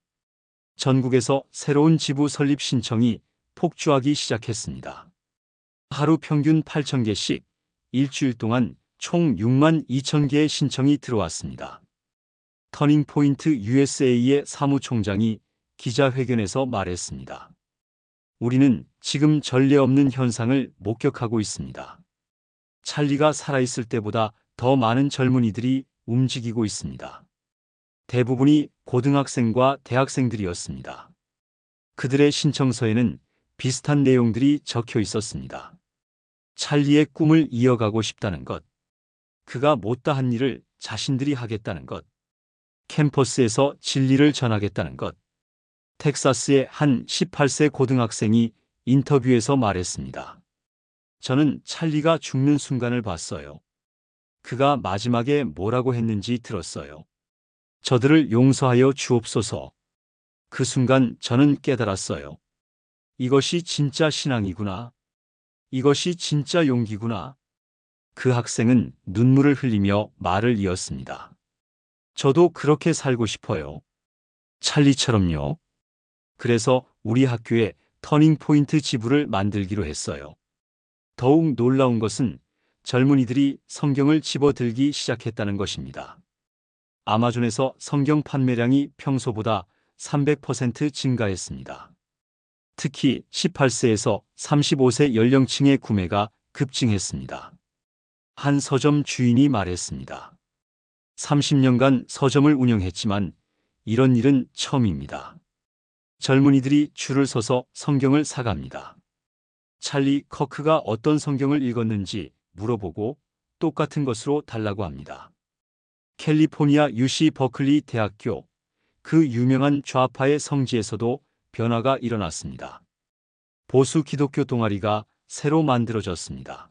전국에서 새로운 지부 설립 신청이 폭주하기 시작했습니다. 하루 평균 8,000개씩 일주일 동안 총 6만 2천 개의 신청이 들어왔습니다. 터닝포인트 USA의 사무총장이 기자회견에서 말했습니다. 우리는 지금 전례 없는 현상을 목격하고 있습니다. 찰리가 살아있을 때보다 더 많은 젊은이들이 움직이고 있습니다. 대부분이 고등학생과 대학생들이었습니다. 그들의 신청서에는 비슷한 내용들이 적혀 있었습니다. 찰리의 꿈을 이어가고 싶다는 것, 그가 못다한 일을 자신들이 하겠다는 것, 캠퍼스에서 진리를 전하겠다는 것. 텍사스의 한 18세 고등학생이 인터뷰에서 말했습니다. 저는 찰리가 죽는 순간을 봤어요. 그가 마지막에 뭐라고 했는지 들었어요. 저들을 용서하여 주옵소서. 그 순간 저는 깨달았어요. 이것이 진짜 신앙이구나. 이것이 진짜 용기구나. 그 학생은 눈물을 흘리며 말을 이었습니다. 저도 그렇게 살고 싶어요. 찰리처럼요. 그래서 우리 학교에 터닝포인트 지부를 만들기로 했어요. 더욱 놀라운 것은 젊은이들이 성경을 집어들기 시작했다는 것입니다. 아마존에서 성경 판매량이 평소보다 300% 증가했습니다. 특히 18세에서 35세 연령층의 구매가 급증했습니다. 한 서점 주인이 말했습니다. 30년간 서점을 운영했지만 이런 일은 처음입니다. 젊은이들이 줄을 서서 성경을 사갑니다. 찰리 커크가 어떤 성경을 읽었는지 물어보고 똑같은 것으로 달라고 합니다. 캘리포니아 UC 버클리 대학교, 그 유명한 좌파의 성지에서도 변화가 일어났습니다. 보수 기독교 동아리가 새로 만들어졌습니다.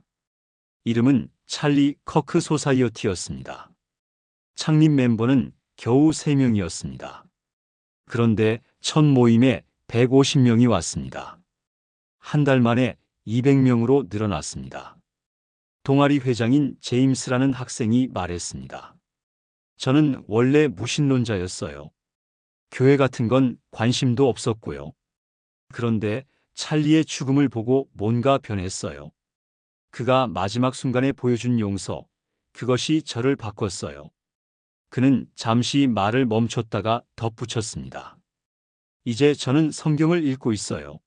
이름은 찰리 커크 소사이어티였습니다. 창립 멤버는 겨우 3명이었습니다. 그런데 첫 모임에 150명이 왔습니다. 한 달 만에 200명으로 늘어났습니다. 동아리 회장인 제임스라는 학생이 말했습니다. 저는 원래 무신론자였어요. 교회 같은 건 관심도 없었고요. 그런데 찰리의 죽음을 보고 뭔가 변했어요. 그가 마지막 순간에 보여준 용서, 그것이 저를 바꿨어요. 그는 잠시 말을 멈췄다가 덧붙였습니다. 이제 저는 성경을 읽고 있어요.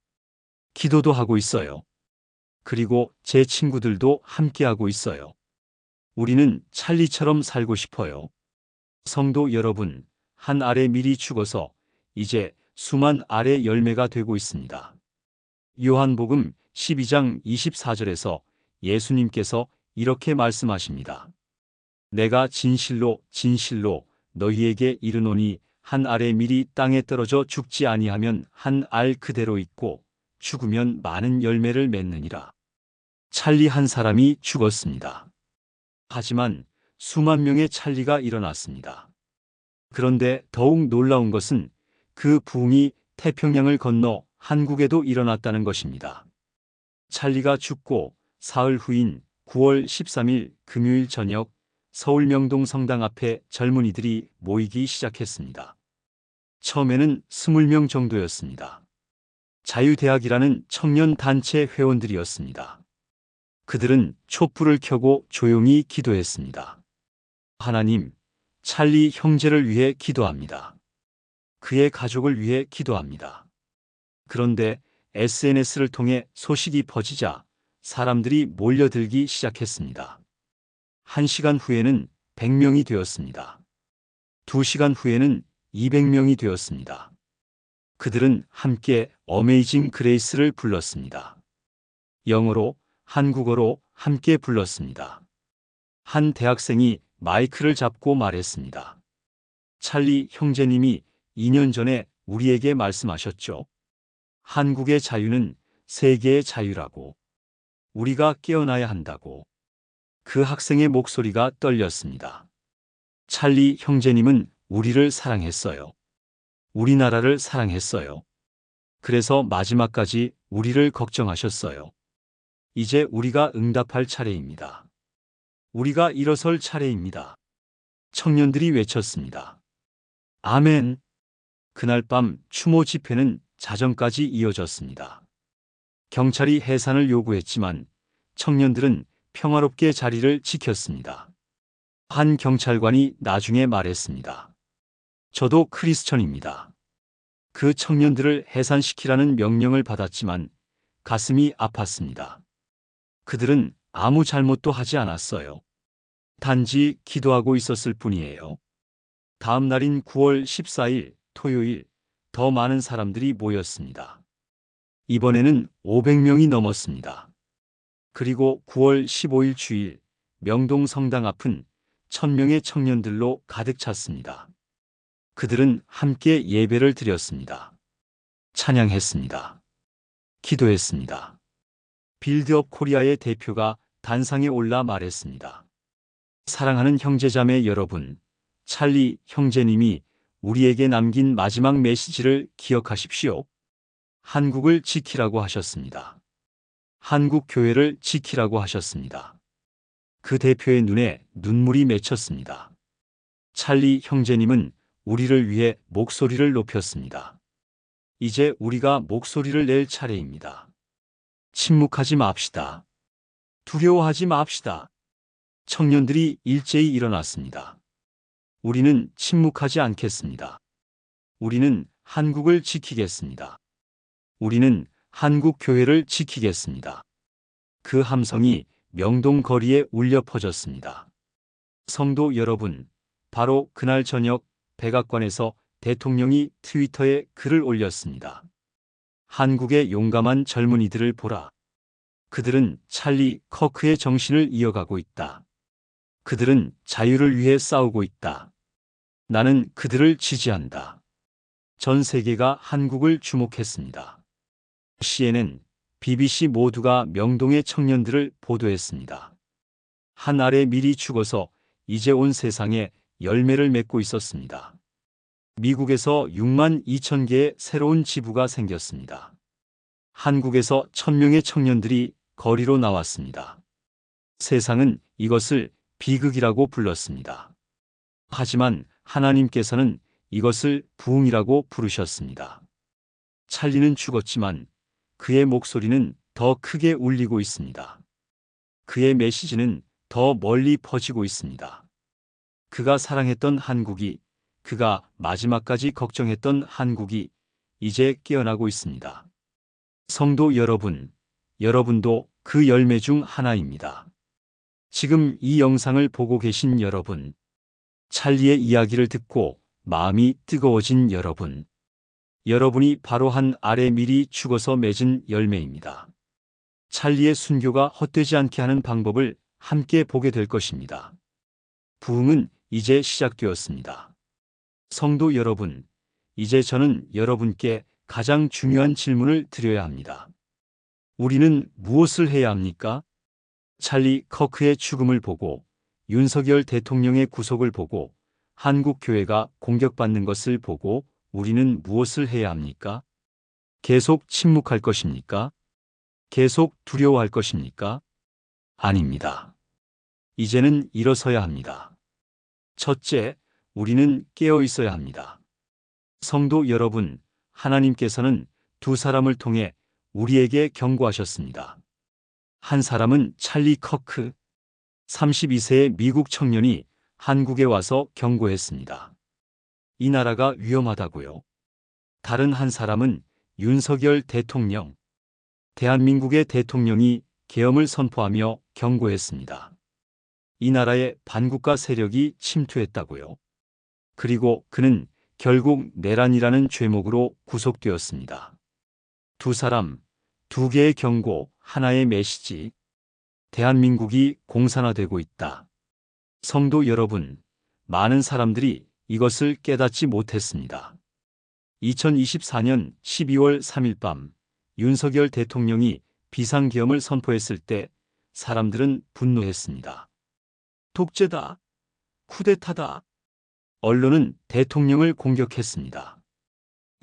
기도도 하고 있어요. 그리고 제 친구들도 함께하고 있어요. 우리는 찰리처럼 살고 싶어요. 성도 여러분, 한 알에 미리 죽어서 이제 수만 알의 열매가 되고 있습니다. 요한복음 12장 24절에서 예수님께서 이렇게 말씀하십니다. 내가 진실로 진실로 너희에게 이르노니 한 알의 밀이 땅에 떨어져 죽지 아니하면 한 알 그대로 있고 죽으면 많은 열매를 맺느니라. 찰리 한 사람이 죽었습니다. 하지만 수만 명의 찰리가 일어났습니다. 그런데 더욱 놀라운 것은 그 부흥이 태평양을 건너 한국에도 일어났다는 것입니다. 찰리가 죽고 사흘 후인 9월 13일 금요일 저녁 서울 명동 성당 앞에 젊은이들이 모이기 시작했습니다. 처음에는 20명 정도였습니다. 자유대학이라는 청년 단체 회원들이었습니다. 그들은 촛불을 켜고 조용히 기도했습니다. 하나님, 찰리 형제를 위해 기도합니다. 그의 가족을 위해 기도합니다. 그런데 SNS를 통해 소식이 퍼지자 사람들이 몰려들기 시작했습니다. 1시간 후에는 100명이 되었습니다. 2시간 후에는 200명이 되었습니다. 그들은 함께 어메이징 그레이스를 불렀습니다. 영어로, 한국어로 함께 불렀습니다. 한 대학생이 마이크를 잡고 말했습니다. 찰리 형제님이 2년 전에 우리에게 말씀하셨죠. 한국의 자유는 세계의 자유라고. 우리가 깨어나야 한다고. 그 학생의 목소리가 떨렸습니다. 찰리 형제님은 우리를 사랑했어요. 우리나라를 사랑했어요. 그래서 마지막까지 우리를 걱정하셨어요. 이제 우리가 응답할 차례입니다. 우리가 일어설 차례입니다. 청년들이 외쳤습니다. 아멘. 그날 밤 추모 집회는 자정까지 이어졌습니다. 경찰이 해산을 요구했지만 청년들은 평화롭게 자리를 지켰습니다. 한 경찰관이 나중에 말했습니다. 저도 크리스천입니다. 그 청년들을 해산시키라는 명령을 받았지만 가슴이 아팠습니다. 그들은 아무 잘못도 하지 않았어요. 단지 기도하고 있었을 뿐이에요. 다음 날인 9월 14일 토요일 더 많은 사람들이 모였습니다. 이번에는 500명이 넘었습니다. 그리고 9월 15일 주일 명동 성당 앞은 1000명의 청년들로 가득 찼습니다. 그들은 함께 예배를 드렸습니다. 찬양했습니다. 기도했습니다. 빌드업 코리아의 대표가 단상에 올라 말했습니다. 사랑하는 형제자매 여러분, 찰리 형제님이 우리에게 남긴 마지막 메시지를 기억하십시오. 한국을 지키라고 하셨습니다. 한국 교회를 지키라고 하셨습니다. 그 대표의 눈에 눈물이 맺혔습니다. 찰리 형제님은 우리를 위해 목소리를 높였습니다. 이제 우리가 목소리를 낼 차례입니다. 침묵하지 맙시다. 두려워하지 맙시다. 청년들이 일제히 일어났습니다. 우리는 침묵하지 않겠습니다. 우리는 한국을 지키겠습니다. 우리는 한국 교회를 지키겠습니다. 그 함성이 명동 거리에 울려 퍼졌습니다. 성도 여러분, 바로 그날 저녁 백악관에서 대통령이 트위터에 글을 올렸습니다. 한국의 용감한 젊은이들을 보라. 그들은 찰리 커크의 정신을 이어가고 있다. 그들은 자유를 위해 싸우고 있다. 나는 그들을 지지한다. 전 세계가 한국을 주목했습니다. CNN, BBC 모두가 명동의 청년들을 보도했습니다. 한 알에 미리 죽어서 이제 온 세상에 열매를 맺고 있었습니다. 미국에서 6만 2천 개의 새로운 지부가 생겼습니다. 한국에서 1000명의 청년들이 거리로 나왔습니다. 세상은 이것을 비극이라고 불렀습니다. 하지만 하나님께서는 이것을 부흥이라고 부르셨습니다. 찰리는 죽었지만 그의 목소리는 더 크게 울리고 있습니다. 그의 메시지는 더 멀리 퍼지고 있습니다. 그가 사랑했던 한국이, 그가 마지막까지 걱정했던 한국이 이제 깨어나고 있습니다. 성도 여러분, 여러분도 그 열매 중 하나입니다. 지금 이 영상을 보고 계신 여러분, 찰리의 이야기를 듣고 마음이 뜨거워진 여러분, 여러분이 바로 한 알에 미리 죽어서 맺은 열매입니다. 찰리의 순교가 헛되지 않게 하는 방법을 함께 보게 될 것입니다. 부흥은 이제 시작되었습니다. 성도 여러분, 이제 저는 여러분께 가장 중요한 질문을 드려야 합니다. 우리는 무엇을 해야 합니까? 찰리 커크의 죽음을 보고, 윤석열 대통령의 구속을 보고, 한국 교회가 공격받는 것을 보고 우리는 무엇을 해야 합니까? 계속 침묵할 것입니까? 계속 두려워할 것입니까? 아닙니다. 이제는 일어서야 합니다. 첫째, 우리는 깨어 있어야 합니다. 성도 여러분, 하나님께서는 두 사람을 통해 우리에게 경고하셨습니다. 한 사람은 찰리 커크, 32세의 미국 청년이 한국에 와서 경고했습니다. 이 나라가 위험하다고요. 다른 한 사람은 윤석열 대통령, 대한민국의 대통령이 계엄을 선포하며 경고했습니다. 이 나라에 반국가 세력이 침투했다고요. 그리고 그는 결국 내란이라는 죄목으로 구속되었습니다. 두 사람, 두 개의 경고, 하나의 메시지. 대한민국이 공산화되고 있다. 성도 여러분, 많은 사람들이 이것을 깨닫지 못했습니다. 2024년 12월 3일 밤 윤석열 대통령이 비상계엄을 선포했을 때 사람들은 분노했습니다. 독재다. 쿠데타다. 언론은 대통령을 공격했습니다.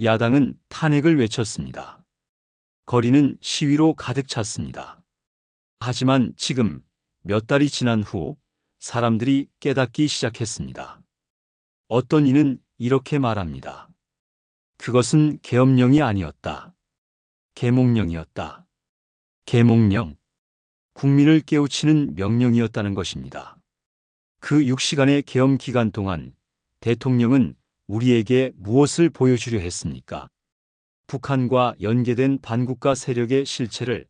야당은 탄핵을 외쳤습니다. 거리는 시위로 가득 찼습니다. 하지만 지금 몇 달이 지난 후 사람들이 깨닫기 시작했습니다. 어떤 이는 이렇게 말합니다. 그것은 계엄령이 아니었다. 계몽령이었다. 계몽령. 국민을 깨우치는 명령이었다는 것입니다. 그 6시간의 계엄 기간 동안 대통령은 우리에게 무엇을 보여주려 했습니까? 북한과 연계된 반국가 세력의 실체를,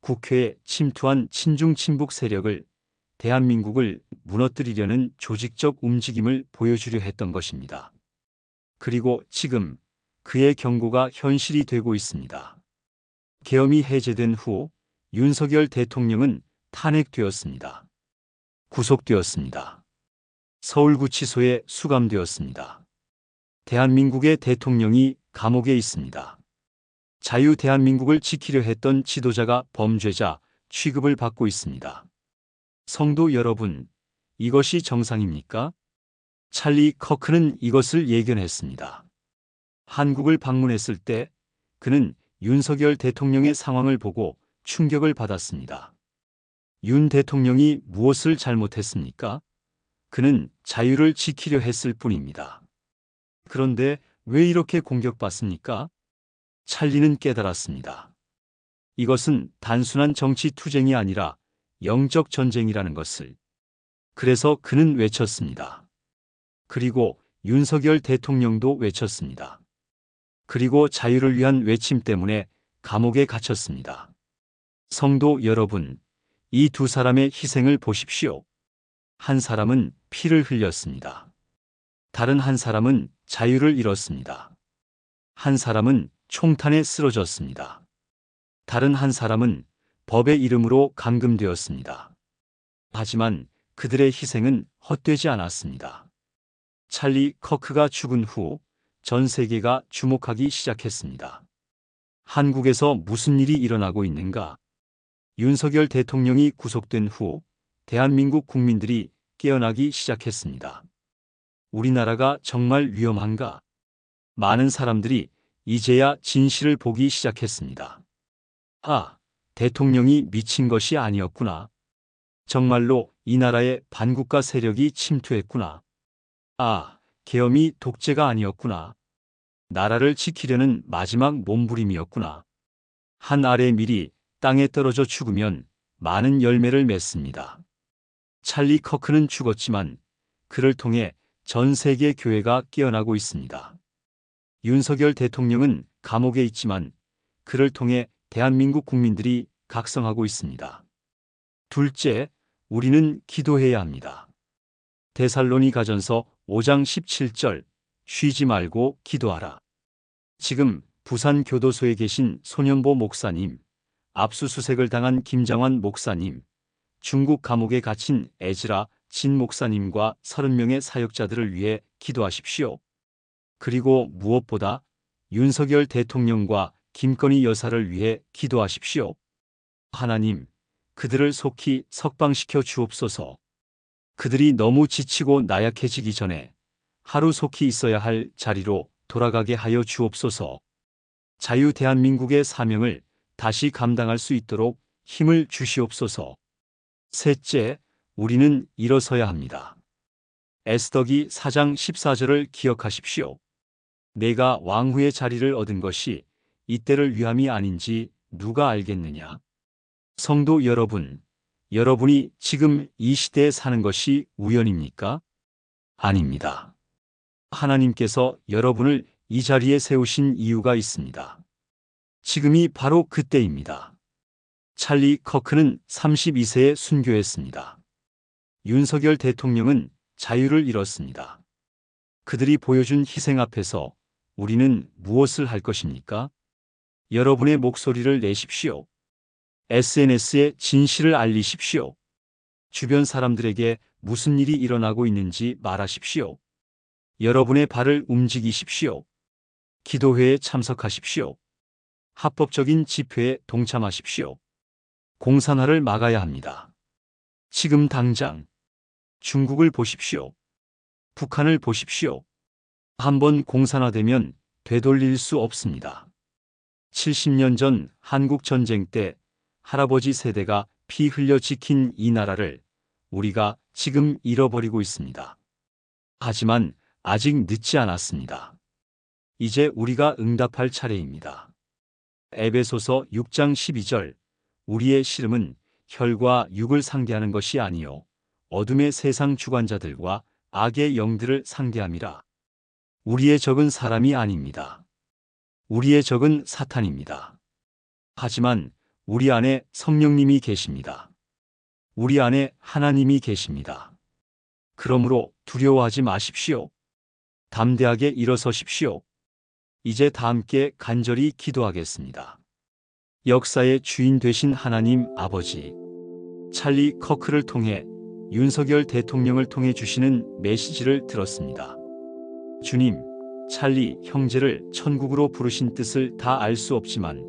국회에 침투한 친중 친북 세력을, 대한민국을 무너뜨리려는 조직적 움직임을 보여주려 했던 것입니다. 그리고 지금 그의 경고가 현실이 되고 있습니다. 계엄이 해제된 후 윤석열 대통령은 탄핵되었습니다. 구속되었습니다. 서울구치소에 수감되었습니다. 대한민국의 대통령이 감옥에 있습니다. 자유 대한민국을 지키려 했던 지도자가 범죄자 취급을 받고 있습니다. 성도 여러분, 이것이 정상입니까? 찰리 커크는 이것을 예견했습니다. 한국을 방문했을 때 그는 윤석열 대통령의 상황을 보고 충격을 받았습니다. 윤 대통령이 무엇을 잘못했습니까? 그는 자유를 지키려 했을 뿐입니다. 그런데 왜 이렇게 공격받습니까? 찰리는 깨달았습니다. 이것은 단순한 정치 투쟁이 아니라 영적 전쟁이라는 것을. 그래서 그는 외쳤습니다. 그리고 윤석열 대통령도 외쳤습니다. 그리고 자유를 위한 외침 때문에 감옥에 갇혔습니다. 성도 여러분, 이 두 사람의 희생을 보십시오. 한 사람은 피를 흘렸습니다. 다른 한 사람은 자유를 잃었습니다. 한 사람은 총탄에 쓰러졌습니다. 다른 한 사람은 법의 이름으로 감금되었습니다. 하지만 그들의 희생은 헛되지 않았습니다. 찰리 커크가 죽은 후 전 세계가 주목하기 시작했습니다. 한국에서 무슨 일이 일어나고 있는가? 윤석열 대통령이 구속된 후 대한민국 국민들이 깨어나기 시작했습니다. 우리나라가 정말 위험한가? 많은 사람들이 이제야 진실을 보기 시작했습니다. 아, 대통령이 미친 것이 아니었구나. 정말로 이 나라에 반국가 세력이 침투했구나. 아, 계엄이 독재가 아니었구나. 나라를 지키려는 마지막 몸부림이었구나. 한 알의 밀이 땅에 떨어져 죽으면 많은 열매를 맺습니다. 찰리 커크는 죽었지만 그를 통해 전 세계 교회가 깨어나고 있습니다. 윤석열 대통령은 감옥에 있지만 그를 통해 대한민국 국민들이 각성하고 있습니다. 둘째, 우리는 기도해야 합니다. 데살로니가전서 5장 17절, 쉬지 말고 기도하라. 지금 부산 교도소에 계신 손현보 목사님, 압수수색을 당한 김장환 목사님, 중국 감옥에 갇힌 에즈라 진 목사님과 30명의 사역자들을 위해 기도하십시오. 그리고 무엇보다 윤석열 대통령과 김건희 여사를 위해 기도하십시오. 하나님, 그들을 속히 석방시켜 주옵소서. 그들이 너무 지치고 나약해지기 전에 하루 속히 있어야 할 자리로 돌아가게 하여 주옵소서. 자유 대한민국의 사명을 다시 감당할 수 있도록 힘을 주시옵소서. 셋째, 우리는 일어서야 합니다. 에스더기 4장 14절을 기억하십시오. 내가 왕후의 자리를 얻은 것이 이때를 위함이 아닌지 누가 알겠느냐? 성도 여러분, 여러분이 지금 이 시대에 사는 것이 우연입니까? 아닙니다. 하나님께서 여러분을 이 자리에 세우신 이유가 있습니다. 지금이 바로 그때입니다. 찰리 커크는 32세에 순교했습니다. 윤석열 대통령은 자유를 잃었습니다. 그들이 보여준 희생 앞에서 우리는 무엇을 할 것입니까? 여러분의 목소리를 내십시오. SNS에 진실을 알리십시오. 주변 사람들에게 무슨 일이 일어나고 있는지 말하십시오. 여러분의 발을 움직이십시오. 기도회에 참석하십시오. 합법적인 집회에 동참하십시오. 공산화를 막아야 합니다. 지금 당장 중국을 보십시오. 북한을 보십시오. 한번 공산화되면 되돌릴 수 없습니다. 70년 전 한국 전쟁 때 할아버지 세대가 피 흘려 지킨 이 나라를 우리가 지금 잃어버리고 있습니다. 하지만 아직 늦지 않았습니다. 이제 우리가 응답할 차례입니다. 에베소서 6장 12절 우리의 씨름은 혈과 육을 상대하는 것이 아니요 어둠의 세상 주관자들과 악의 영들을 상대함이라. 우리의 적은 사람이 아닙니다. 우리의 적은 사탄입니다. 하지만 우리 안에 성령님이 계십니다. 우리 안에 하나님이 계십니다. 그러므로 두려워하지 마십시오. 담대하게 일어서십시오. 이제 다 함께 간절히 기도하겠습니다. 역사의 주인 되신 하나님 아버지, 찰리 커크를 통해 윤석열 대통령을 통해 주시는 메시지를 들었습니다. 주님, 찰리 형제를 천국으로 부르신 뜻을 다 알 수 없지만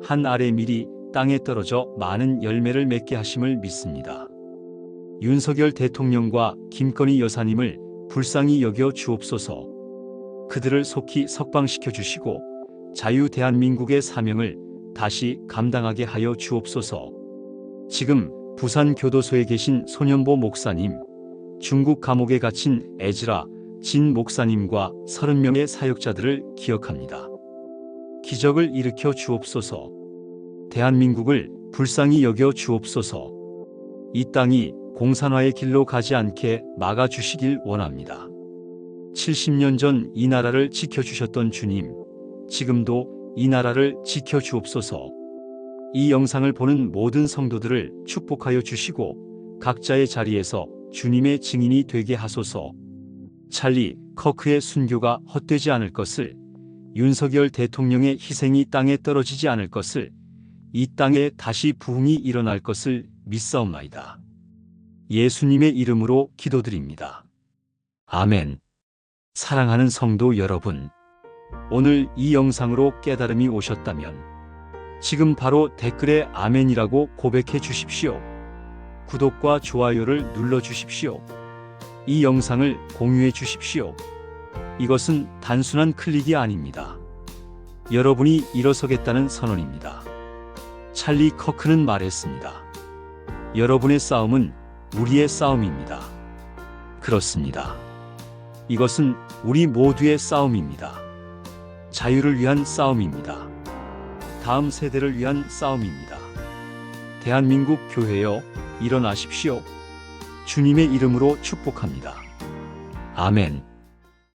한 알의 밀이 땅에 떨어져 많은 열매를 맺게 하심을 믿습니다. 윤석열 대통령과 김건희 여사님을 불쌍히 여겨 주옵소서. 그들을 속히 석방시켜 주시고 자유 대한민국의 사명을 다시 감당하게 하여 주옵소서. 지금 부산 교도소에 계신 소년보 목사님, 중국 감옥에 갇힌 에즈라 진 목사님과 30명의 사역자들을 기억합니다. 기적을 일으켜 주옵소서. 대한민국을 불쌍히 여겨 주옵소서. 이 땅이 공산화의 길로 가지 않게 막아주시길 원합니다. 70년 전 이 나라를 지켜주셨던 주님, 지금도 이 나라를 지켜주옵소서. 이 영상을 보는 모든 성도들을 축복하여 주시고 각자의 자리에서 주님의 증인이 되게 하소서. 찰리 커크의 순교가 헛되지 않을 것을, 윤석열 대통령의 희생이 땅에 떨어지지 않을 것을, 이 땅에 다시 부흥이 일어날 것을 믿사옵나이다. 예수님의 이름으로 기도드립니다. 아멘. 사랑하는 성도 여러분, 오늘 이 영상으로 깨달음이 오셨다면 지금 바로 댓글에 아멘이라고 고백해 주십시오. 구독과 좋아요를 눌러 주십시오. 이 영상을 공유해 주십시오. 이것은 단순한 클릭이 아닙니다. 여러분이 일어서겠다는 선언입니다. 찰리 커크는 말했습니다. 여러분의 싸움은 우리의 싸움입니다. 그렇습니다. 이것은 우리 모두의 싸움입니다. 자유를 위한 싸움입니다. 다음 세대를 위한 싸움입니다. 대한민국 교회여, 일어나십시오. 주님의 이름으로 축복합니다. 아멘.